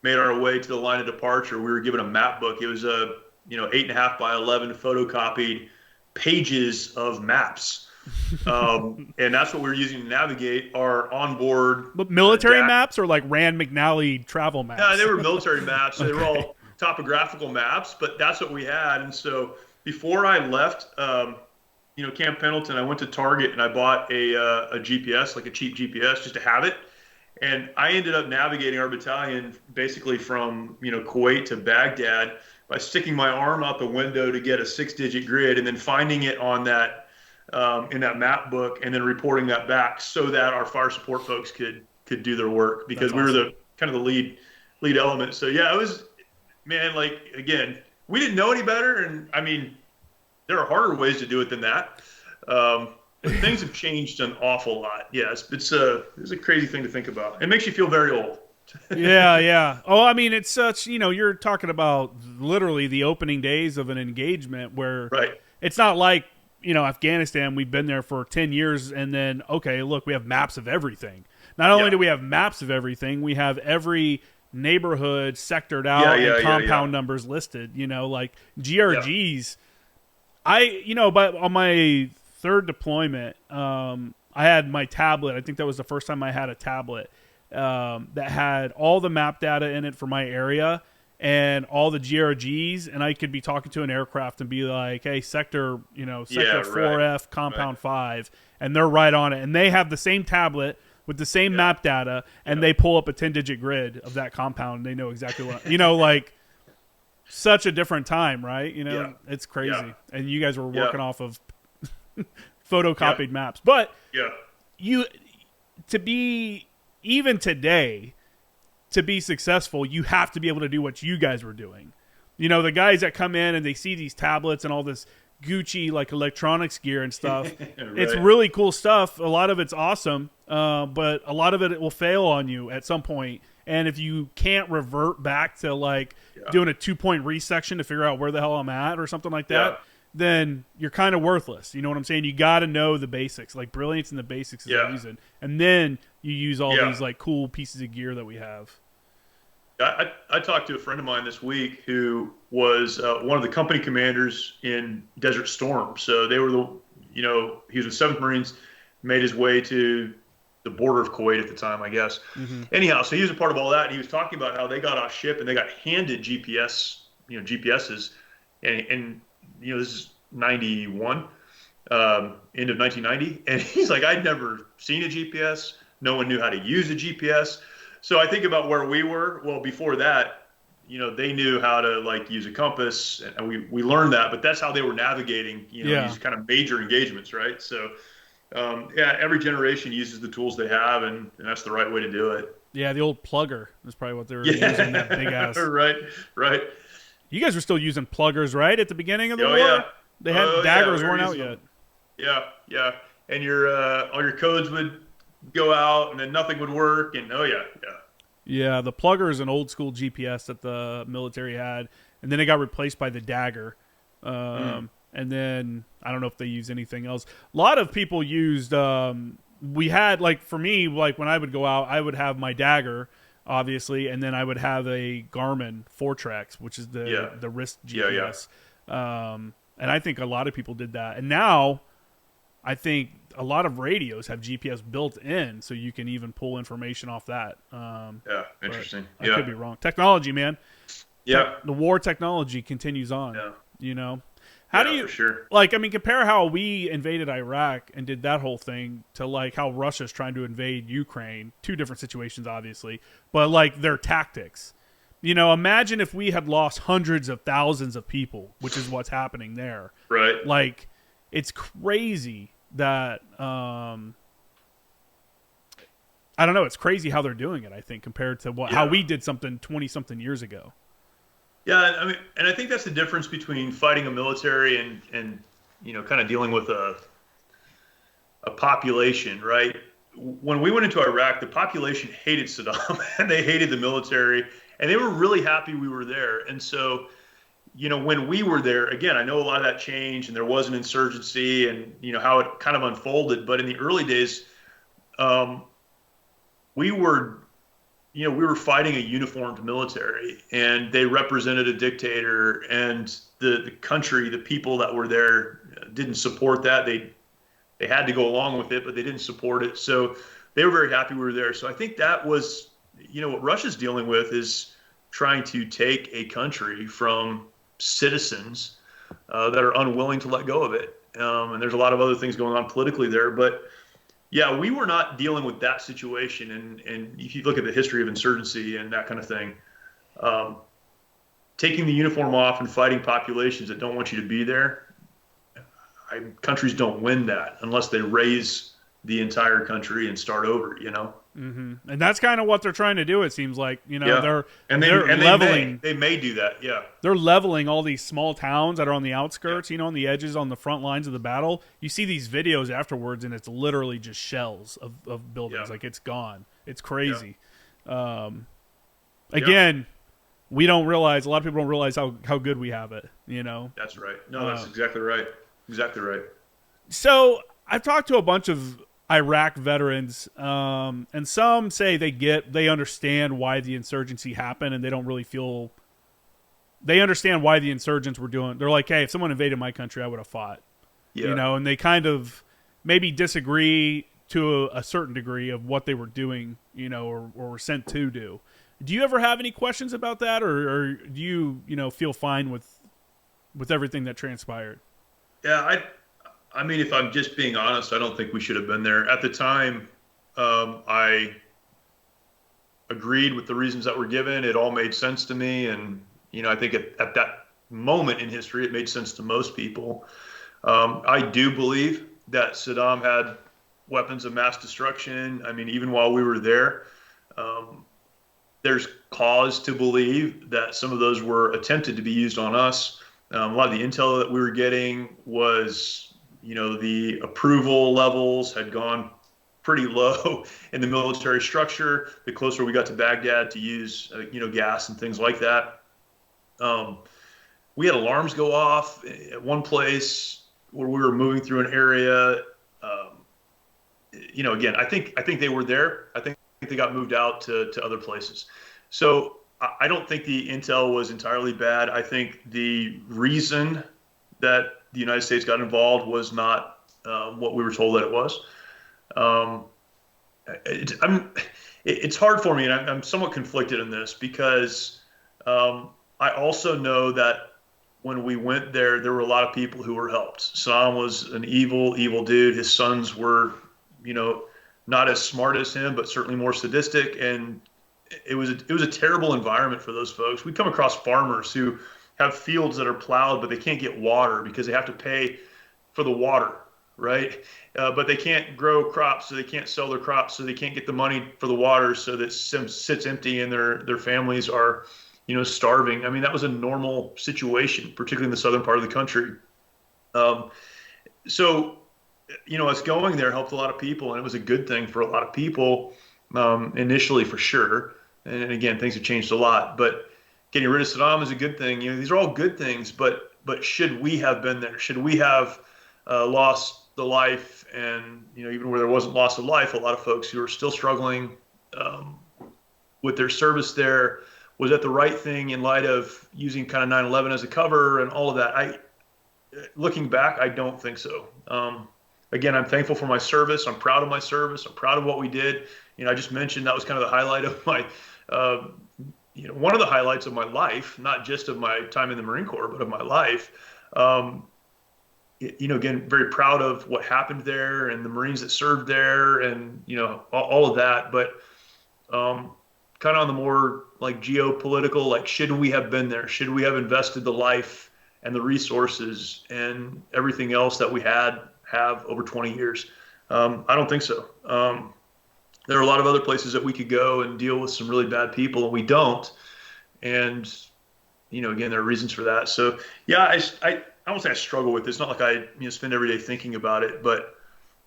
made our way to the line of departure, we were given a map book. It was a 8.5 by 11 photocopied pages of maps, and that's what we were using to navigate our onboard. But military maps or like Rand McNally travel maps? Yeah, they were military maps. So they were all topographical maps, but that's what we had. And so before I left, Camp Pendleton, I went to Target and I bought a GPS, like a cheap GPS, just to have it. And I ended up navigating our battalion basically from Kuwait to Baghdad by sticking my arm out the window to get a 6-digit grid, and then finding it on that in that map book, and then reporting that back so that our fire support folks could do their work, because we were the kind of the lead element. So yeah, it was, man, like, again, we didn't know any better, and I mean, there are harder ways to do it than that. But things have changed an awful lot. Yeah, it's a crazy thing to think about. It makes you feel very old. Yeah. Oh, I mean, it's such, you're talking about literally the opening days of an engagement where, right. it's not like, Afghanistan, we've been there for 10 years and then, okay, look, we have maps of everything. Not only do we have maps of everything, we have every neighborhood sectored out and compound numbers listed, like GRGs. But on my third deployment, I had my tablet. I think that was the first time I had a tablet that had all the map data in it for my area and all the GRGs, and I could be talking to an aircraft and be like, hey, sector 4F, compound 5, and they're right on it. And they have the same tablet with the same map data, and they pull up a 10-digit grid of that compound, and they know exactly what, like, such a different time, right? It's crazy. Yeah. And you guys were working off of photocopied maps. But to be, even today, to be successful, you have to be able to do what you guys were doing. The guys that come in and they see these tablets and all this Gucci like electronics gear and stuff. Right. It's really cool stuff. A lot of it's awesome, but a lot of it will fail on you at some point. And if you can't revert back to like doing a 2-point resection to figure out where the hell I'm at or something like that, then you're kind of worthless. You know what I'm saying? You got to know the basics. Like brilliance in the basics is the reason. And then you use all these like cool pieces of gear that we have. I talked to a friend of mine this week who was one of the company commanders in Desert Storm. So they were he was with 7th Marines, made his way to the border of Kuwait at the time, I guess. Mm-hmm. Anyhow, so he was a part of all that. And he was talking about how they got off ship and they got handed GPSs, and this is 91, end of 1990. And he's like, I'd never seen a GPS. No one knew how to use a GPS. So I think about where we were. Well, before that, they knew how to like use a compass, and we learned that. But that's how they were navigating, these kind of major engagements, right? So, every generation uses the tools they have, and that's the right way to do it. Yeah, the old plugger is probably what they were using. That big ass. Right. You guys were still using pluggers, right, at the beginning of the war? Yeah. They had daggers weren't out yet. Yeah. And all your codes would go out and then nothing would work, and yeah, the plugger is an old school GPS that the military had, and then it got replaced by the dagger, and then I don't know if they use anything else. A lot of people used we had, like, for me, like when I would go out, I would have my dagger obviously, and then I would have a Garmin 4Trax, which is the wrist GPS. And I think a lot of people did that, and now I think a lot of radios have GPS built in, so you can even pull information off that. Interesting. I could be wrong. Technology, man. Yeah. The war technology continues on. Yeah. How do you, for sure. Compare how we invaded Iraq and did that whole thing to like how Russia's trying to invade Ukraine. Two different situations, obviously, but like their tactics. Imagine if we had lost hundreds of thousands of people, which is what's happening there. Right. Like, it's crazy that I don't know. It's crazy how they're doing it, I think, compared to how we did something 20-something years ago. Yeah, I mean, and I think that's the difference between fighting a military and kind of dealing with a population, right? When we went into Iraq, the population hated Saddam and they hated the military, and they were really happy we were there. And so, when we were there, again, I know a lot of that changed and there was an insurgency and, how it kind of unfolded. But in the early days, we were fighting a uniformed military, and they represented a dictator, and the country, the people that were there didn't support that. They had to go along with it, but they didn't support it. So they were very happy we were there. So I think that was, what Russia's dealing with is trying to take a country from citizens that are unwilling to let go of it. And there's a lot of other things going on politically there, but yeah, we were not dealing with that situation. And if you look at the history of insurgency and that kind of thing, taking the uniform off and fighting populations that don't want you to be there, countries don't win that unless they raise the entire country and start over, Mm-hmm. And that's kind of what they're trying to do. It seems like, they're leveling. They may do that. Yeah. They're leveling all these small towns that are on the outskirts, on the edges, on the front lines of the battle. You see these videos afterwards, and it's literally just shells of buildings. Like, it's gone. It's crazy. Again, we don't realize, a lot of people don't realize how good we have it, That's right. No, that's exactly right. Exactly right. So I've talked to a bunch of Iraq veterans, and some say they understand why the insurgency happened, and they don't really feel they understand why the insurgents were doing. They're like, hey, if someone invaded my country, I would have fought, Yeah. and they kind of maybe disagree to a certain degree of what they were doing, or were sent to do. Do you ever have any questions about that, or do you, feel fine with everything that transpired? Yeah. I mean, if I'm just being honest, I don't think we should have been there at the time. I agreed with the reasons that were given. It all made sense to me, and I think at that moment in history, it made sense to most people. I do believe that Saddam had weapons of mass destruction. I mean, even while we were there, there's cause to believe that some of those were attempted to be used on us. A lot of the intel that we were getting was, the approval levels had gone pretty low in the military structure. The closer we got to Baghdad to use, gas and things like that. We had alarms go off at one place where we were moving through an area. Again, I think they were there. I think they got moved out to other places. So I don't think the intel was entirely bad. I think the reason that the United States got involved was not what we were told that it was. It's hard for me, and I'm somewhat conflicted in this because I also know that when we went there, there were a lot of people who were helped. Saddam was an evil, evil dude. His sons were, not as smart as him, but certainly more sadistic. And it was a terrible environment for those folks. We come across farmers who have fields that are plowed, but they can't get water because they have to pay for the water, right? But they can't grow crops, so they can't sell their crops, so they can't get the money for the water, so that sits empty, and their families are, starving. I mean, that was a normal situation, particularly in the southern part of the country. So, us going there helped a lot of people, and it was a good thing for a lot of people initially, for sure. And again, things have changed a lot. But getting rid of Saddam is a good thing. These are all good things. But should we have been there? Should we have lost the life? And even where there wasn't loss of life, a lot of folks who are still struggling with their service there. Was that the right thing in light of using kind of 9/11 as a cover and all of that? Looking back, I don't think so. Again, I'm thankful for my service. I'm proud of my service. I'm proud of what we did. I just mentioned that was kind of the highlight of my, one of the highlights of my life, not just of my time in the Marine Corps, but of my life. Again, very proud of what happened there and the Marines that served there, and all of that. But kind of on the more like geopolitical, like, should we have been there? Should we have invested the life and the resources and everything else that we have over 20 years? I don't think so. There are a lot of other places that we could go and deal with some really bad people, and we don't. And again, there are reasons for that. So yeah, I won't say I struggle with it. It's not like I spend every day thinking about it, but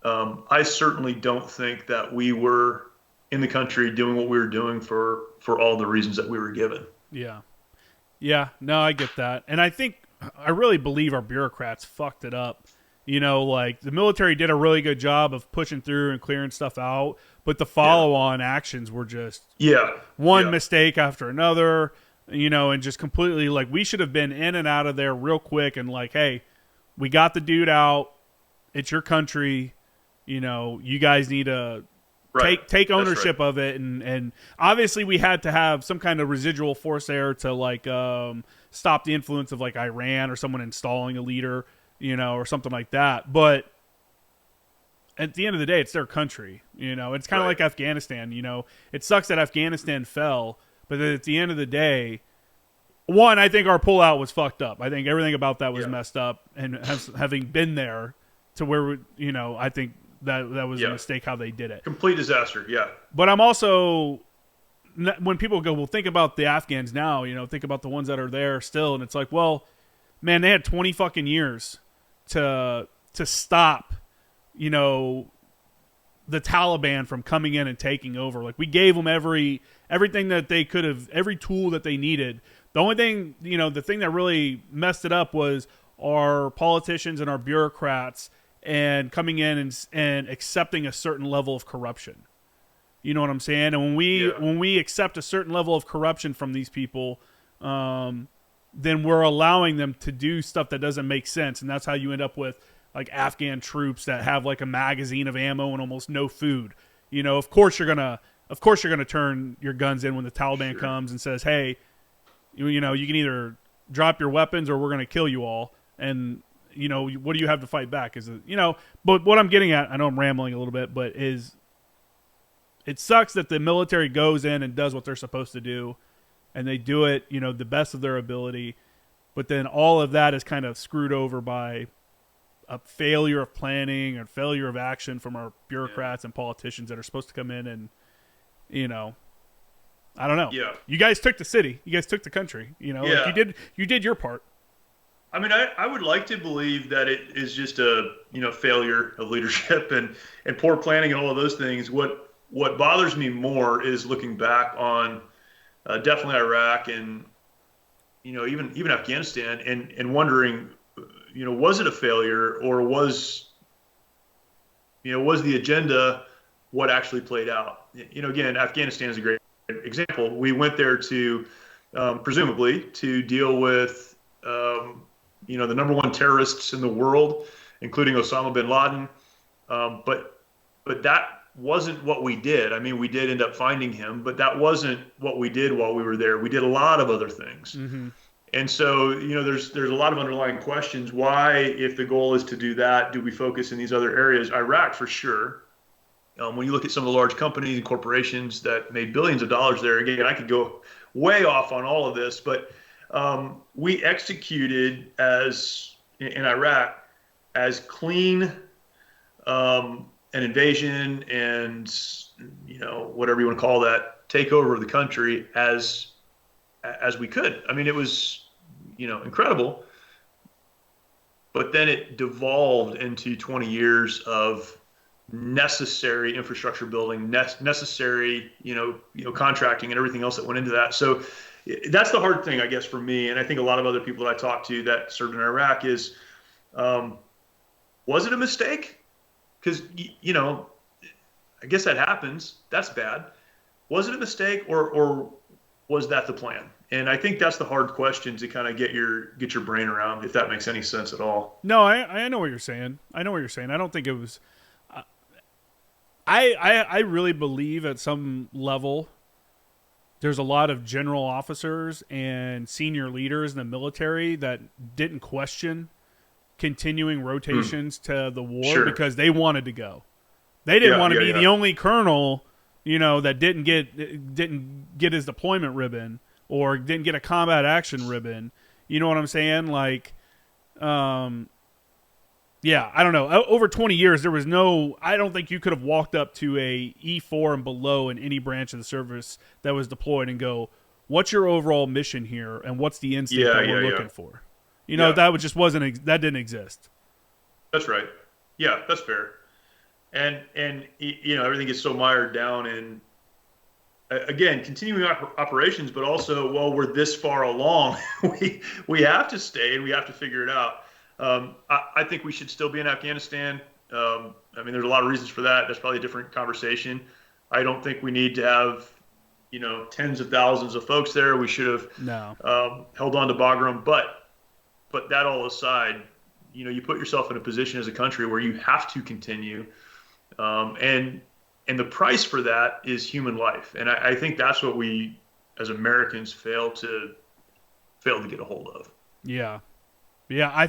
I certainly don't think that we were in the country doing what we were doing for all the reasons that we were given. Yeah, no, I get that. And I really believe our bureaucrats fucked it up. Like the military did a really good job of pushing through and clearing stuff out, but the follow-on actions were just one mistake after another, and just completely, like, we should have been in and out of there real quick and like, hey, we got the dude out. It's your country. You guys need to take ownership of it. And obviously we had to have some kind of residual force there to like stop the influence of like Iran or someone installing a leader, or something like that. But at the end of the day, it's their country. It's kind of like Afghanistan. It sucks that Afghanistan fell, but at the end of the day, one, I think our pullout was fucked up. I think everything about that was messed up, and having been there to where, I think that was a mistake how they did it. Complete disaster. Yeah. But I'm also, when people go, well, think about the Afghans now, think about the ones that are there still. And it's like, well, man, they had 20 fucking years to stop, the Taliban from coming in and taking over. Like, we gave them everything that they could have, every tool that they needed. The only thing, the thing that really messed it up was our politicians and our bureaucrats and coming in and accepting a certain level of corruption. You know what I'm saying? And when we accept a certain level of corruption from these people, then we're allowing them to do stuff that doesn't make sense, and that's how you end up with like Afghan troops that have like a magazine of ammo and almost no food. You know, of course you're gonna turn your guns in when the Taliban comes and says, "Hey, you know, you can either drop your weapons or we're gonna kill you all." And you know, what do you have to fight back? Is it, you know? But what I'm getting at, I know I'm rambling a little bit, but is it sucks that the military goes in and does what they're supposed to do, and they do it, you know, the best of their ability, but then all of that is kind of screwed over by a failure of planning or failure of action from our bureaucrats and politicians that are supposed to come in and, you know, I don't know. Yeah. You guys took the city. You guys took the country. You know, like you did your part. I mean, I would like to believe that it is just a, you know, failure of leadership and poor planning and all of those things. What bothers me more is looking back on definitely Iraq and, you know, even Afghanistan and wondering, you know, was it a failure or was the agenda what actually played out? You know, again, Afghanistan is a great example. We went there to presumably to deal with, you know, the number one terrorists in the world, including Osama bin Laden. But that wasn't what we did. I mean, we did end up finding him, but that wasn't what we did while we were there. We did a lot of other things. Mm-hmm. And so, you know, there's a lot of underlying questions. Why, if the goal is to do that, do we focus in these other areas? Iraq, for sure. When you look at some of the large companies and corporations that made billions of dollars there, again, I could go way off on all of this, but we executed in Iraq as clean an invasion and, you know, whatever you want to call that, takeover of the country as we could. I mean, it was, you know, incredible. But then it devolved into 20 years of necessary infrastructure building, necessary, you know, contracting and everything else that went into that. So that's the hard thing, I guess, for me. And I think a lot of other people that I talked to that served in Iraq is, was it a mistake? Because, you know, I guess that happens. That's bad. Was it a mistake or was that the plan? And I think that's the hard question to kind of get your brain around, if that makes any sense at all. No, I know what you're saying. I don't think it was. I really believe at some level there's a lot of general officers and senior leaders in the military that didn't question continuing rotations to the war because they wanted to go. They didn't want to be the only colonel, you know, that didn't get his deployment ribbon or didn't get a combat action ribbon. You know what I'm saying? Like, yeah, I don't know. Over 20 years, there was I don't think you could have walked up to a E4 and below in any branch of the service that was deployed and go, what's your overall mission here? And what's the instinct that we're looking for? You know, that didn't exist. That's right. Yeah, that's fair. And you know, everything gets so mired down in, again, continuing operations, but also, well, we're this far along, we have to stay and we have to figure it out. I think we should still be in Afghanistan. I mean, there's a lot of reasons for that. That's probably a different conversation. I don't think we need to have, you know, tens of thousands of folks there. We should have held on to Bagram. But that all aside, you know, you put yourself in a position as a country where you have to continue. And the price for that is human life. And I think that's what we, as Americans, fail to get a hold of. Yeah. Yeah, I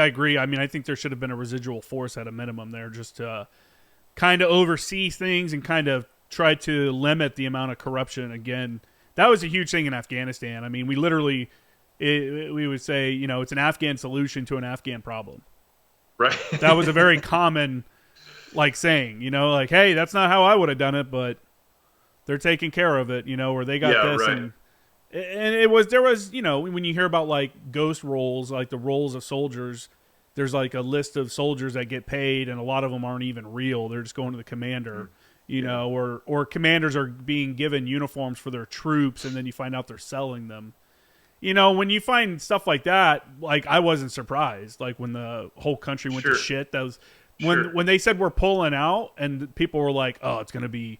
agree. I mean, I think there should have been a residual force at a minimum there just to kind of oversee things and kind of try to limit the amount of corruption. Again, that was a huge thing in Afghanistan. I mean, we literally, we would say, you know, it's an Afghan solution to an Afghan problem. Right. That was a very common, like, saying, you know, like, hey, that's not how I would have done it, but they're taking care of it, you know, or they got this. Right. And there was, you know, when you hear about like ghost roles, like the roles of soldiers, there's like a list of soldiers that get paid and a lot of them aren't even real. They're just going to the commander, you know, or commanders are being given uniforms for their troops and then you find out they're selling them. when you find stuff like that, like I wasn't surprised. Like when the whole country went to shit, that was when they said we're pulling out, and people were like, "Oh, it's gonna be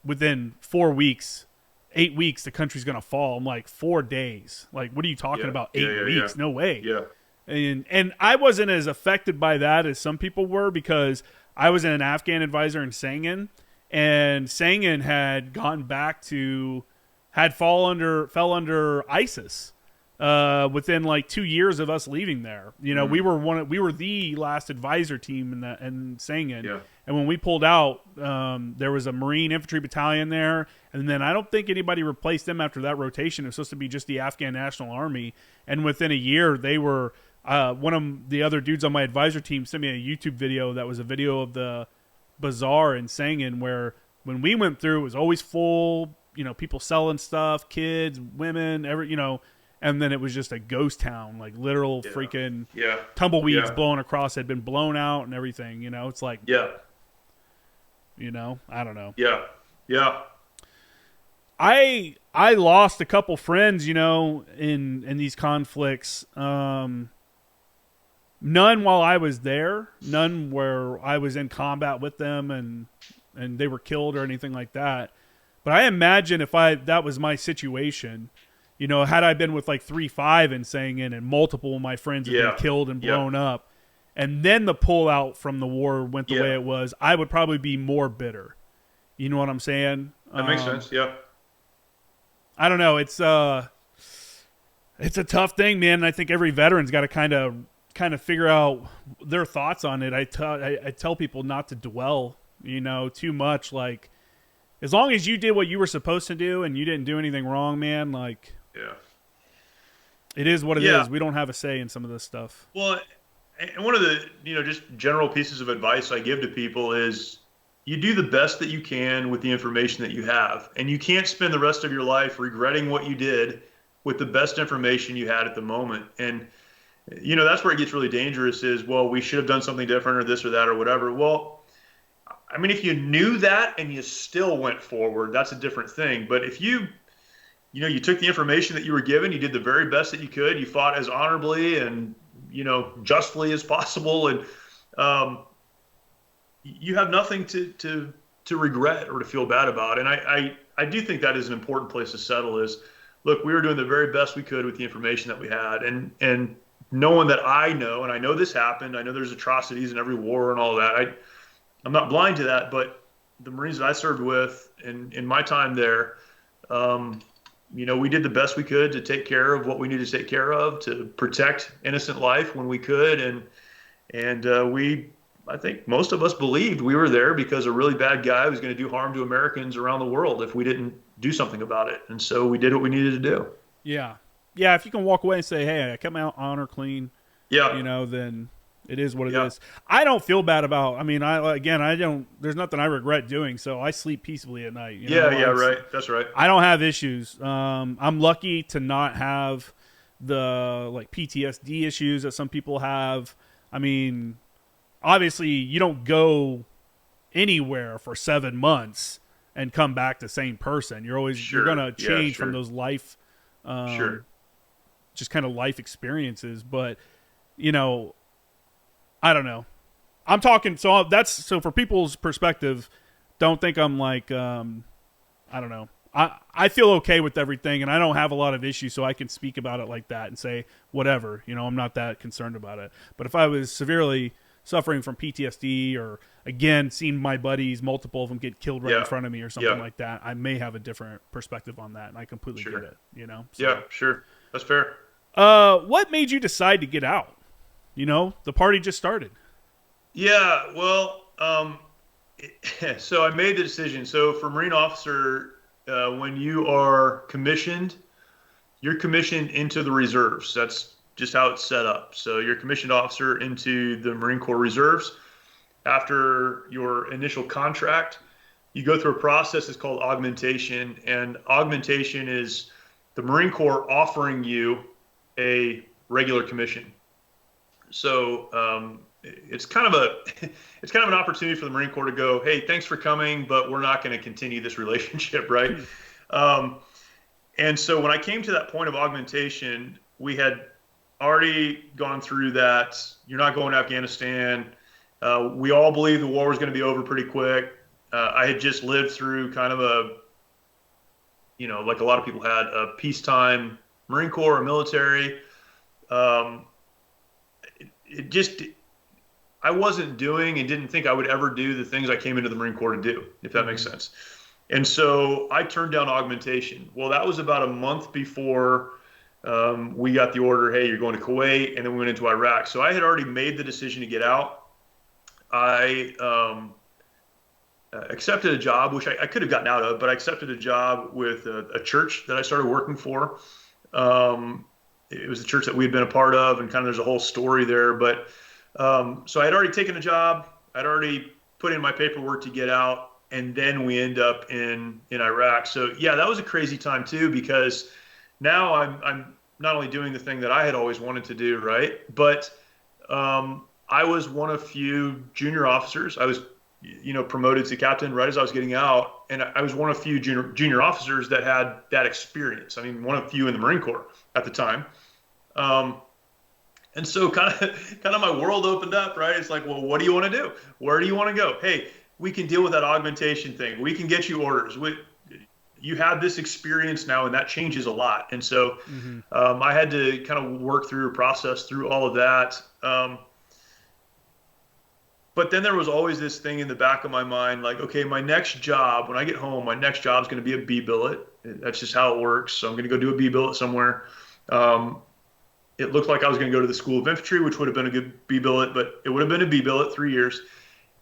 within 4 weeks, 8 weeks, the country's gonna fall." I'm like, 4 days? Like, what are you talking about? 8 weeks? No way. Yeah. And I wasn't as affected by that as some people were, because I was an Afghan advisor in Sangin, and Sangin had gone back to fell under ISIS within like 2 years of us leaving there. We were the last advisor team in Sangin. Yeah. And when we pulled out, there was a Marine Infantry battalion there, and then I don't think anybody replaced them after that rotation. It was supposed to be just the Afghan National Army, and within a year they were. One of the other dudes on my advisor team sent me a YouTube video that was a video of the bazaar in Sangin, where when we went through, it was always full. People selling stuff, kids, women, and then it was just a ghost town, like literal freaking tumbleweeds blowing across, had been blown out and everything. It's like, I don't know. Yeah. I lost a couple friends, in these conflicts. None while I was there, none where I was in combat with them and they were killed or anything like that. But I imagine if that was my situation, had I been with like 3-5 and Sangin, and multiple of my friends had been killed and blown up, and then the pullout from the war went the way it was, I would probably be more bitter. You know what I'm saying? That makes sense. Yeah. I don't know. It's a tough thing, man. I think every veteran's got to kind of figure out their thoughts on it. I tell people not to dwell, too much. Like, as long as you did what you were supposed to do and you didn't do anything wrong, man, like, it is what it is. We don't have a say in some of this stuff. Well, and one of the, just general pieces of advice I give to people is you do the best that you can with the information that you have. And you can't spend the rest of your life regretting what you did with the best information you had at the moment. And, that's where it gets really dangerous is, well, we should have done something different or this or that or whatever. Well, I mean, if you knew that and you still went forward, that's a different thing. But if you took the information that you were given, you did the very best that you could, you fought as honorably and, justly as possible, and you have nothing to regret or to feel bad about. And I do think that is an important place to settle is, look, we were doing the very best we could with the information that we had. And knowing that I know, and I know this happened, I know there's atrocities in every war and all that. I'm not blind to that, but the Marines that I served with in my time there, we did the best we could to take care of what we needed to take care of, to protect innocent life when we could. And I think most of us believed we were there because a really bad guy was going to do harm to Americans around the world if we didn't do something about it. And so we did what we needed to do. Yeah. Yeah. If you can walk away and say, hey, I kept my honor clean, then it is what it is. I don't feel bad about, there's nothing I regret doing. So I sleep peacefully at night. Right. That's right. I don't have issues. I'm lucky to not have the like PTSD issues that some people have. I mean, obviously you don't go anywhere for 7 months and come back the same person. You're always, you're going to change from those life, just kind of life experiences. But, I don't know. I'm talking, so for people's perspective, don't think I'm like, I don't know. I feel okay with everything, and I don't have a lot of issues, so I can speak about it like that and say whatever. I'm not that concerned about it. But if I was severely suffering from PTSD or, again, seeing my buddies, multiple of them get killed right in front of me or something like that, I may have a different perspective on that, and I completely get it, So, yeah, sure. That's fair. What made you decide to get out? The party just started. Yeah, well, so I made the decision. So for Marine officer, when you are commissioned, you're commissioned into the reserves. That's just how it's set up. So you're commissioned officer into the Marine Corps Reserves. After your initial contract, you go through a process that's called augmentation. And augmentation is the Marine Corps offering you a regular commission. So it's kind of an opportunity for the Marine Corps to go, hey, thanks for coming, but we're not going to continue this relationship, right? And so when I came to that point of augmentation, we had already gone through that. You're not going to Afghanistan. We all believed the war was going to be over pretty quick. I had just lived through kind of a, like a lot of people had, a peacetime Marine Corps or military. Um, it just, I wasn't doing and didn't think I would ever do the things I came into the Marine Corps to do, if that makes sense. And so I turned down augmentation. Well, that was about a month before we got the order, hey, you're going to Kuwait, and then we went into Iraq. So I had already made the decision to get out. I accepted a job, which I could have gotten out of, but I accepted a job with a church that I started working for. It was a church that we had been a part of, and kind of there's a whole story there. But so I had already taken a job. I'd already put in my paperwork to get out. And then we end up in Iraq. So yeah, that was a crazy time too, because now I'm not only doing the thing that I had always wanted to do, right? But I was one of few junior officers. I was, promoted to captain right as I was getting out, and I was one of few junior officers that had that experience. I mean, one of few in the Marine Corps at the time. And so kind of my world opened up, right? It's like, well, what do you want to do? Where do you want to go? Hey, we can deal with that augmentation thing. We can get you orders. You have this experience now, and that changes a lot. And so I had to kind of work through, process through all of that. But then there was always this thing in the back of my mind, like, okay, my next job, when I get home, my next job is going to be a B billet. That's just how it works. So I'm going to go do a B billet somewhere. It looked like I was going to go to the School of Infantry, which would have been a good B billet, but it would have been a B billet, 3 years.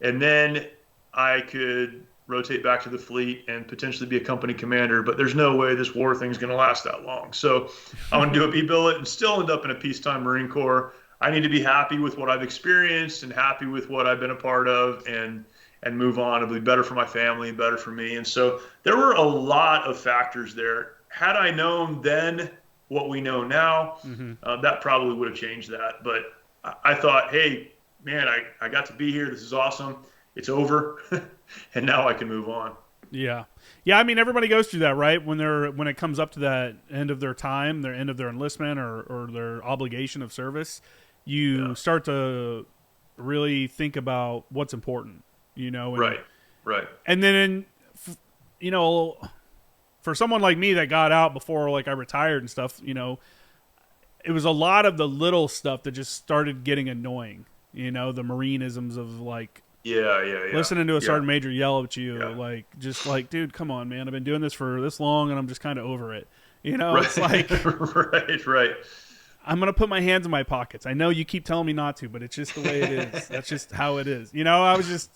And then I could rotate back to the fleet and potentially be a company commander, but there's no way this war thing's going to last that long. So I'm going to do a B billet and still end up in a peacetime Marine Corps. I need to be happy with what I've experienced and happy with what I've been a part of, and move on. It'll be better for my family, better for me. And so there were a lot of factors there. Had I known then what we know now, that probably would have changed that. But I thought, hey, man, I got to be here. This is awesome. It's over, and now I can move on. Yeah. I mean, everybody goes through that, right? When it comes up to that end of their time, their end of their enlistment or their obligation of service, you start to really think about what's important, and, right. And then, for someone like me that got out before, like, I retired and stuff, it was a lot of the little stuff that just started getting annoying. The Marineisms of, like, listening to a sergeant major yell at you, like, dude, come on, man. I've been doing this for this long, and I'm just kind of over it. It's like, right. I'm going to put my hands in my pockets. I know you keep telling me not to, but it's just the way it is. That's just how it is. I was just,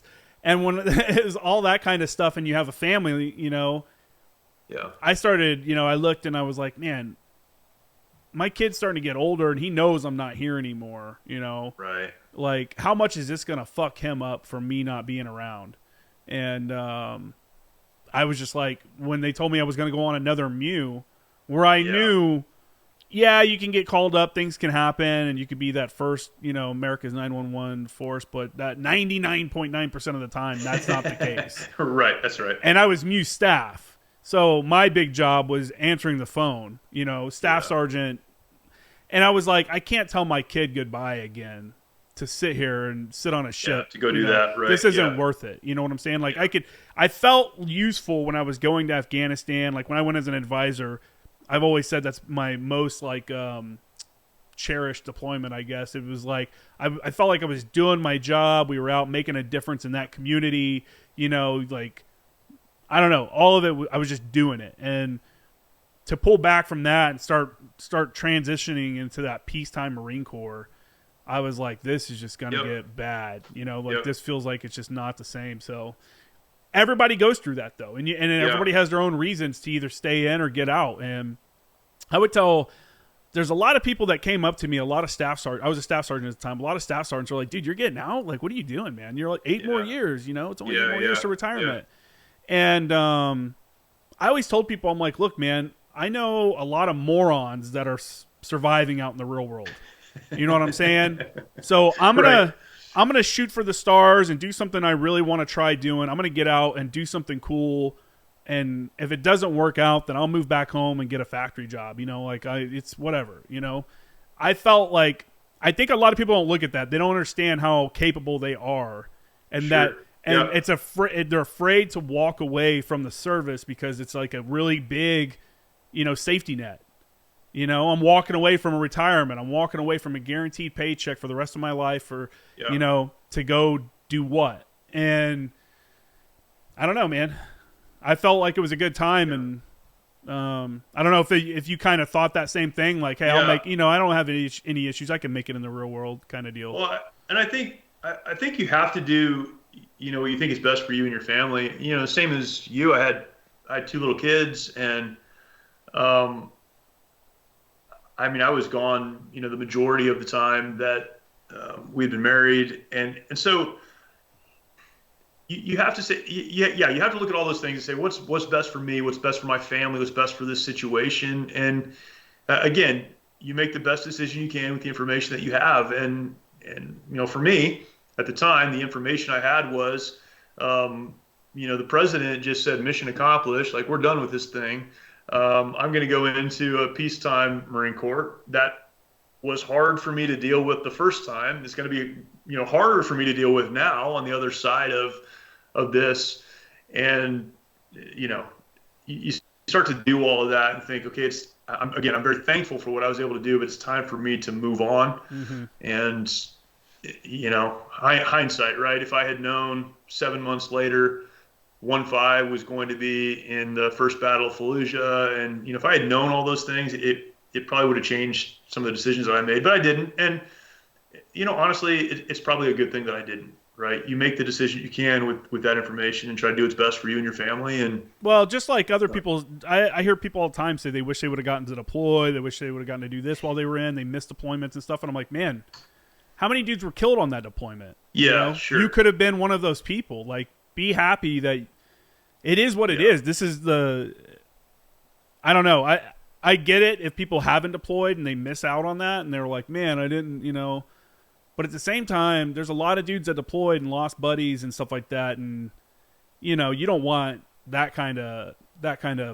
and when it was all that kind of stuff, and you have a family, I started, I looked and I was like, man, my kid's starting to get older, and he knows I'm not here anymore, Right. Like, how much is this going to fuck him up for me not being around? And I was just like, when they told me I was going to go on another MEU, where I knew, you can get called up, things can happen, and you could be that first, America's 911 force, but that 99.9% of the time, that's not the case. Right, that's right. And I was MEU staff. So my big job was answering the phone, staff sergeant. And I was like, I can't tell my kid goodbye again to sit here and sit on a ship to go do that. Right. This isn't worth it. You know what I'm saying? Like, I felt useful when I was going to Afghanistan. Like, when I went as an advisor, I've always said that's my most, like, cherished deployment, I guess. It was like, I felt like I was doing my job. We were out making a difference in that community, like, I don't know, all of it. I was just doing it. And to pull back from that and start transitioning into that peacetime Marine Corps, I was like, this is just going to get bad. This feels like it's just not the same. So everybody goes through that, though. And everybody has their own reasons to either stay in or get out. And I would tell, there's a lot of people that came up to me, a lot of staff sergeants. I was a staff sergeant at the time. A lot of staff sergeants were like, dude, you're getting out? Like, what are you doing, man? You're like 8 more years, it's only 8 more years to retirement. And I always told people, I'm like, look, man, I know a lot of morons that are surviving out in the real world. You know what I'm saying? So I'm going to shoot for the stars and do something I really want to try doing. I'm going to get out and do something cool and if it doesn't work out, then I'll move back home and get a factory job. Like it's whatever. I felt like I think a lot of people don't look at that. They don't understand how capable they are, and Sure. it's they're afraid to walk away from the service because it's like a really big, safety net. I'm walking away from a retirement. I'm walking away from a guaranteed paycheck for the rest of my life, or to go do what? And I don't know, man. I felt like it was a good time, and I don't know if you kind of thought that same thing, like, hey, I'll make, I don't have any issues. I can make it in the real world kind of deal. Well, and I think you have to do, what you think is best for you and your family. Same as you. I had two little kids, and I was gone, the majority of the time that we'd been married, and so you have to say, you have to look at all those things and say, what's best for me, what's best for my family, what's best for this situation, and again, you make the best decision you can with the information that you have, and for me at the time, the information I had was, the president just said mission accomplished, like we're done with this thing. I'm going to go into a peacetime Marine Corps. That was hard for me to deal with the first time. It's going to be, harder for me to deal with now on the other side of this. And, you start to do all of that and think, okay, I'm very thankful for what I was able to do, but it's time for me to move on. Mm-hmm. And, hindsight, right? If I had known 7 months later, 1-5 was going to be in the first Battle of Fallujah, and if I had known all those things, it probably would have changed some of the decisions that I made, but I didn't. And honestly, it's probably a good thing that I didn't. Right, you make the decision you can with that information and try to do what's best for you and your family. And well, just like other people, I hear people all the time say they wish they would have gotten to deploy, they wish they would have gotten to do this while they were in, they missed deployments and stuff, and I'm like, man, how many dudes were killed on that deployment? Yeah, sure. You could have been one of those people. Like, be happy that it is what it is. This is I don't know. I get it if people haven't deployed and they miss out on that and they're like, man, I didn't, But at the same time, there's a lot of dudes that deployed and lost buddies and stuff like that, and you don't want that kind of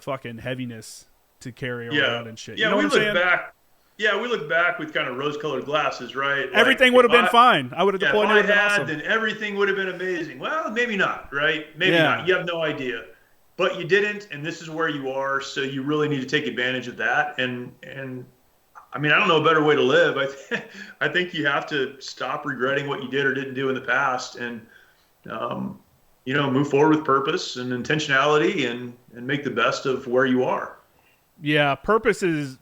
fucking heaviness to carry around and shit. Yeah, you know we what I'm saying? Back. Yeah, we look back with kind of rose-colored glasses, right? Everything would have been fine. I would have deployed. If I had, awesome. Then everything would have been amazing. Well, maybe not, right? Maybe not. You have no idea, but you didn't, and this is where you are. So you really need to take advantage of that. And I don't know a better way to live. I think you have to stop regretting what you did or didn't do in the past, and move forward with purpose and intentionality, and make the best of where you are. Yeah, purpose is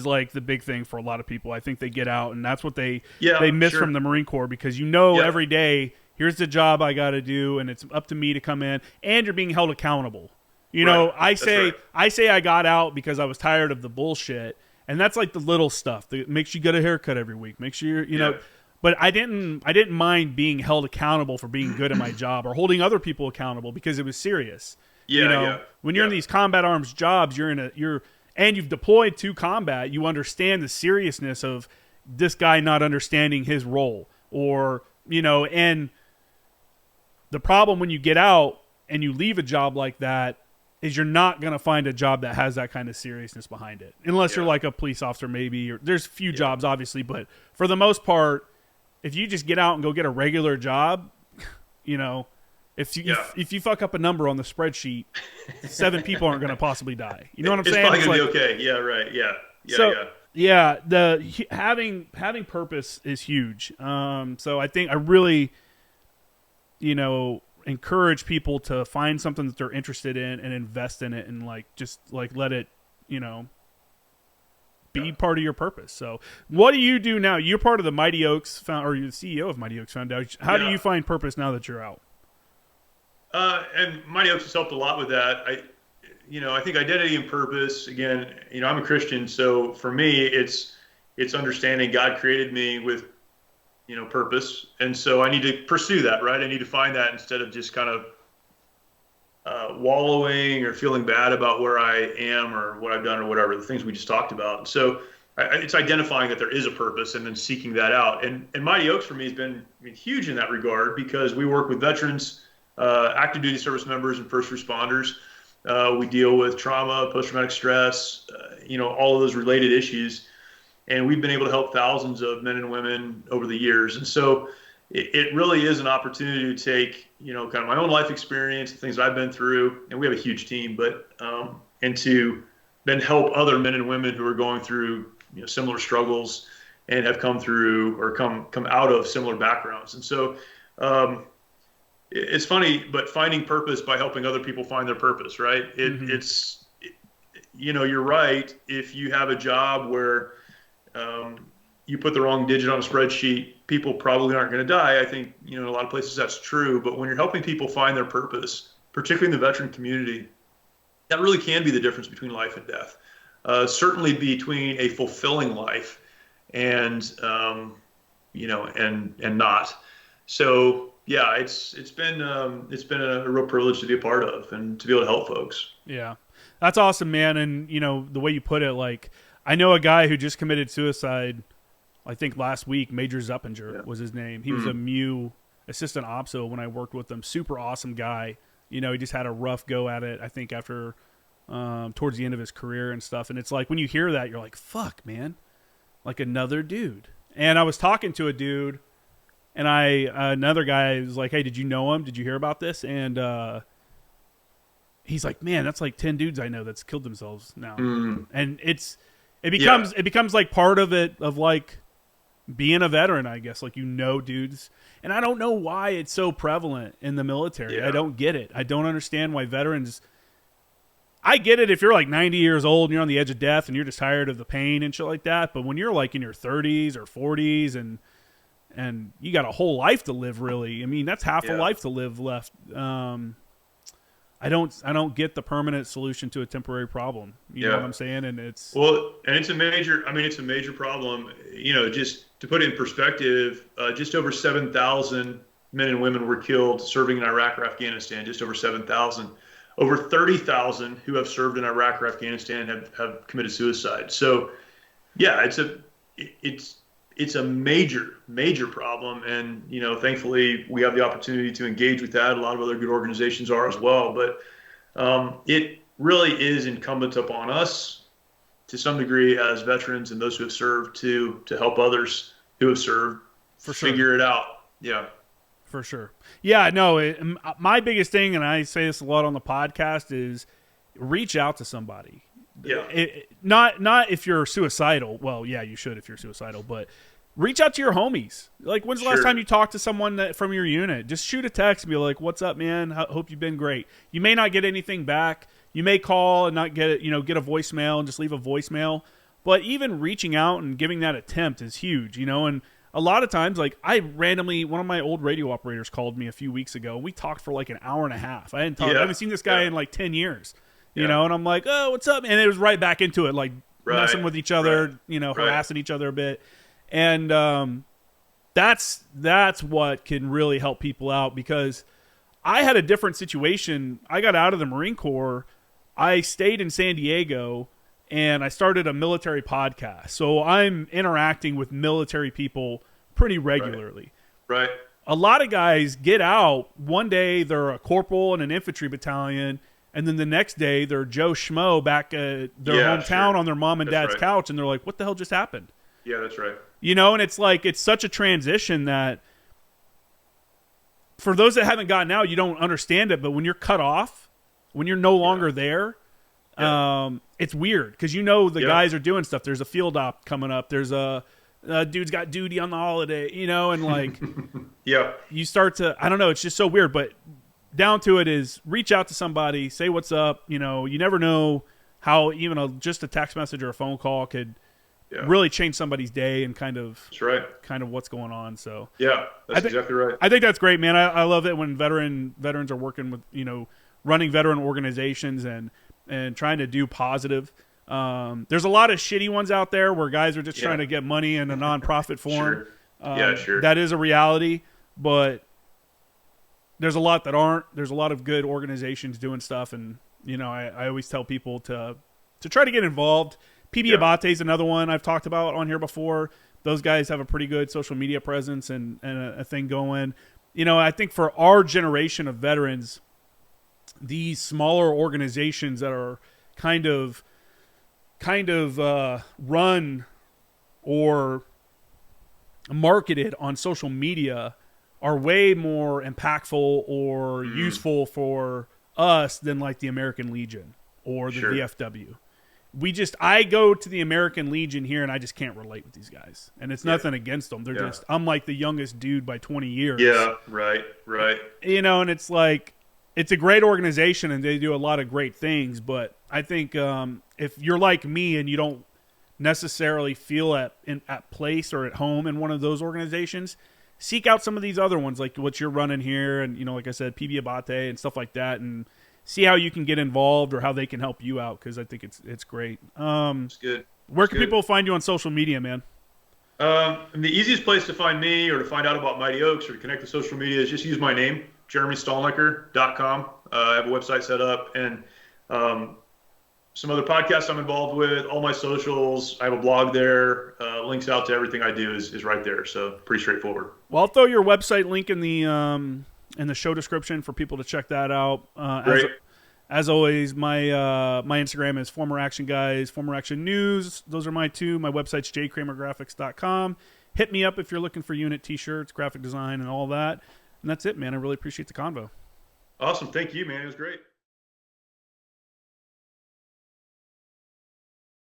like the big thing for a lot of people. I think they get out, and that's what they miss from the Marine Corps, because every day, here's the job I got to do, and it's up to me to come in, and you're being held accountable. I say I got out because I was tired of the bullshit, and that's like the little stuff that makes you get a haircut every week. Make sure But I didn't mind being held accountable for being good at my job or holding other people accountable because it was serious. When you're in these combat arms jobs, and you've deployed to combat, you understand the seriousness of this guy not understanding his role, and the problem when you get out and you leave a job like that is you're not going to find a job that has that kind of seriousness behind it, unless you're like a police officer, maybe, or there's a few jobs obviously, but for the most part, if you just get out and go get a regular job, if you fuck up a number on the spreadsheet, 7 people aren't going to possibly die. You know what I'm saying? It's probably going to be okay. Yeah, right. Having purpose is huge. So I think I really, encourage people to find something that they're interested in and invest in it, and just let it, be part of your purpose. So what do you do now? You're part of the Mighty Oaks or you're the CEO of Mighty Oaks Foundation. How do you find purpose now that you're out? And Mighty Oaks has helped a lot with that. I think identity and purpose, again, I'm a Christian, so for me, it's understanding God created me with, purpose. And so I need to pursue that, right? I need to find that instead of just kind of wallowing or feeling bad about where I am or what I've done or whatever, the things we just talked about. So it's identifying that there is a purpose and then seeking that out. And Mighty Oaks for me has been huge in that regard, because we work with veterans, active duty service members, and first responders. We deal with trauma, post-traumatic stress, all of those related issues. And we've been able to help thousands of men and women over the years. And so it really is an opportunity to take, kind of my own life experience, the things I've been through, and we have a huge team, and to then help other men and women who are going through, similar struggles and have come through or come out of similar backgrounds. And so it's funny, but finding purpose by helping other people find their purpose, right? You're right. If you have a job where you put the wrong digit on a spreadsheet, people probably aren't going to die. I think, in a lot of places that's true. But when you're helping people find their purpose, particularly in the veteran community, that really can be the difference between life and death. Certainly between a fulfilling life and, and not. So yeah, it's been a real privilege to be a part of and to be able to help folks. Yeah, that's awesome, man. And the way you put it, like, I know a guy who just committed suicide, I think last week. Major Zuppinger was his name. He was a MU assistant opso when I worked with him. Super awesome guy. He just had a rough go at it, I think, after towards the end of his career and stuff. And it's like, when you hear that, you're like, fuck, man, like another dude. And I was talking to a dude, and another guy was like, hey, did you know him? Did you hear about this? And he's like, man, that's like 10 dudes I know that's killed themselves now. And it becomes like part of it, of like being a veteran, I guess, like, dudes. And I don't know why it's so prevalent in the military. Yeah. I don't get it. I don't understand why veterans. I get it if you're like 90 years old and you're on the edge of death and you're just tired of the pain and shit like that. But when you're like in your 30s or 40s and you got a whole life to live, really, I mean, that's half a life to live left. I don't get the permanent solution to a temporary problem. You know what I'm saying? And it's a major problem. Just to put it in perspective, just over 7,000 men and women were killed serving in Iraq or Afghanistan. Just over 7,000. Over 30,000 who have served in Iraq or Afghanistan have committed suicide. So, yeah, it's a major problem, and thankfully we have the opportunity to engage with that. A lot of other good organizations are as well, but it really is incumbent upon us to some degree as veterans and those who have served to help others who have served figure it out. Yeah. For sure. Yeah, no, my biggest thing, and I say this a lot on the podcast, is reach out to somebody. Yeah. Not if you're suicidal. Well, yeah, you should if you're suicidal, but reach out to your homies. Like, when's the last time you talked to someone from your unit? Just shoot a text and be like, what's up, man? Hope you've been great. You may not get anything back. You may call and not get a voicemail and just leave a voicemail. But even reaching out and giving that attempt is huge, and a lot of times, like, one of my old radio operators called me a few weeks ago. We talked for like an hour and a half. I haven't seen this guy in like 10 years, and I'm like, oh, what's up? And it was right back into it, like messing with each other, harassing each other a bit. And that's what can really help people out, because I had a different situation. I got out of the Marine Corps. I stayed in San Diego, and I started a military podcast. So I'm interacting with military people pretty regularly. Right. A lot of guys get out. One day they're a corporal in an infantry battalion, and then the next day they're Joe Schmo back at their hometown on their mom and dad's couch, and they're like, what the hell just happened? Yeah, that's right. And it's like, it's such a transition that for those that haven't gotten out, you don't understand it. But when you're cut off, when you're no longer there, it's weird, because the guys are doing stuff. There's a field op coming up. There's a dude's got duty on the holiday, and like, you start to, I don't know, it's just so weird. But down to it is reach out to somebody, say what's up. You never know how even just a text message or a phone call could really change somebody's day and kind of what's going on. So that's exactly right. I think that's great, man. I love it when veterans are working with, running veteran organizations and trying to do positive. There's a lot of shitty ones out there where guys are just trying to get money in a nonprofit form. Sure. That is a reality, but there's a lot that aren't. There's a lot of good organizations doing stuff, and I always tell people to try to get involved. PB Abate is another one I've talked about on here before. Those guys have a pretty good social media presence and a thing going. I think for our generation of veterans, these smaller organizations that are kind of run or marketed on social media are way more impactful or useful for us than like the American Legion or the VFW. I go to the American Legion here and I just can't relate with these guys. And it's nothing against them. They're just, I'm like the youngest dude by 20 years. Yeah, right. You know, and it's like, it's a great organization and they do a lot of great things. But I think if you're like me and you don't necessarily feel at place or at home in one of those organizations, seek out some of these other ones like what you're running here, and like I said, PB Abate and stuff like that, and see how you can get involved or how they can help you out, because I think it's great. It's good. Where can people find you on social media, man? The easiest place to find me or to find out about Mighty Oaks or to connect to social media is just use my name, JeremyStalnecker.com. I have a website set up, and some other podcasts I'm involved with, all my socials. I have a blog there. Links out to everything I do is right there. So pretty straightforward. Well, I'll throw your website link in the show description for people to check that out. Great. As always, my Instagram is Former Action Guys, Former Action News. Those are my two. My website's jkramergraphics.com. Hit me up if you're looking for unit t-shirts, graphic design, and all that. And that's it, man. I really appreciate the convo. Awesome. Thank you, man. It was great.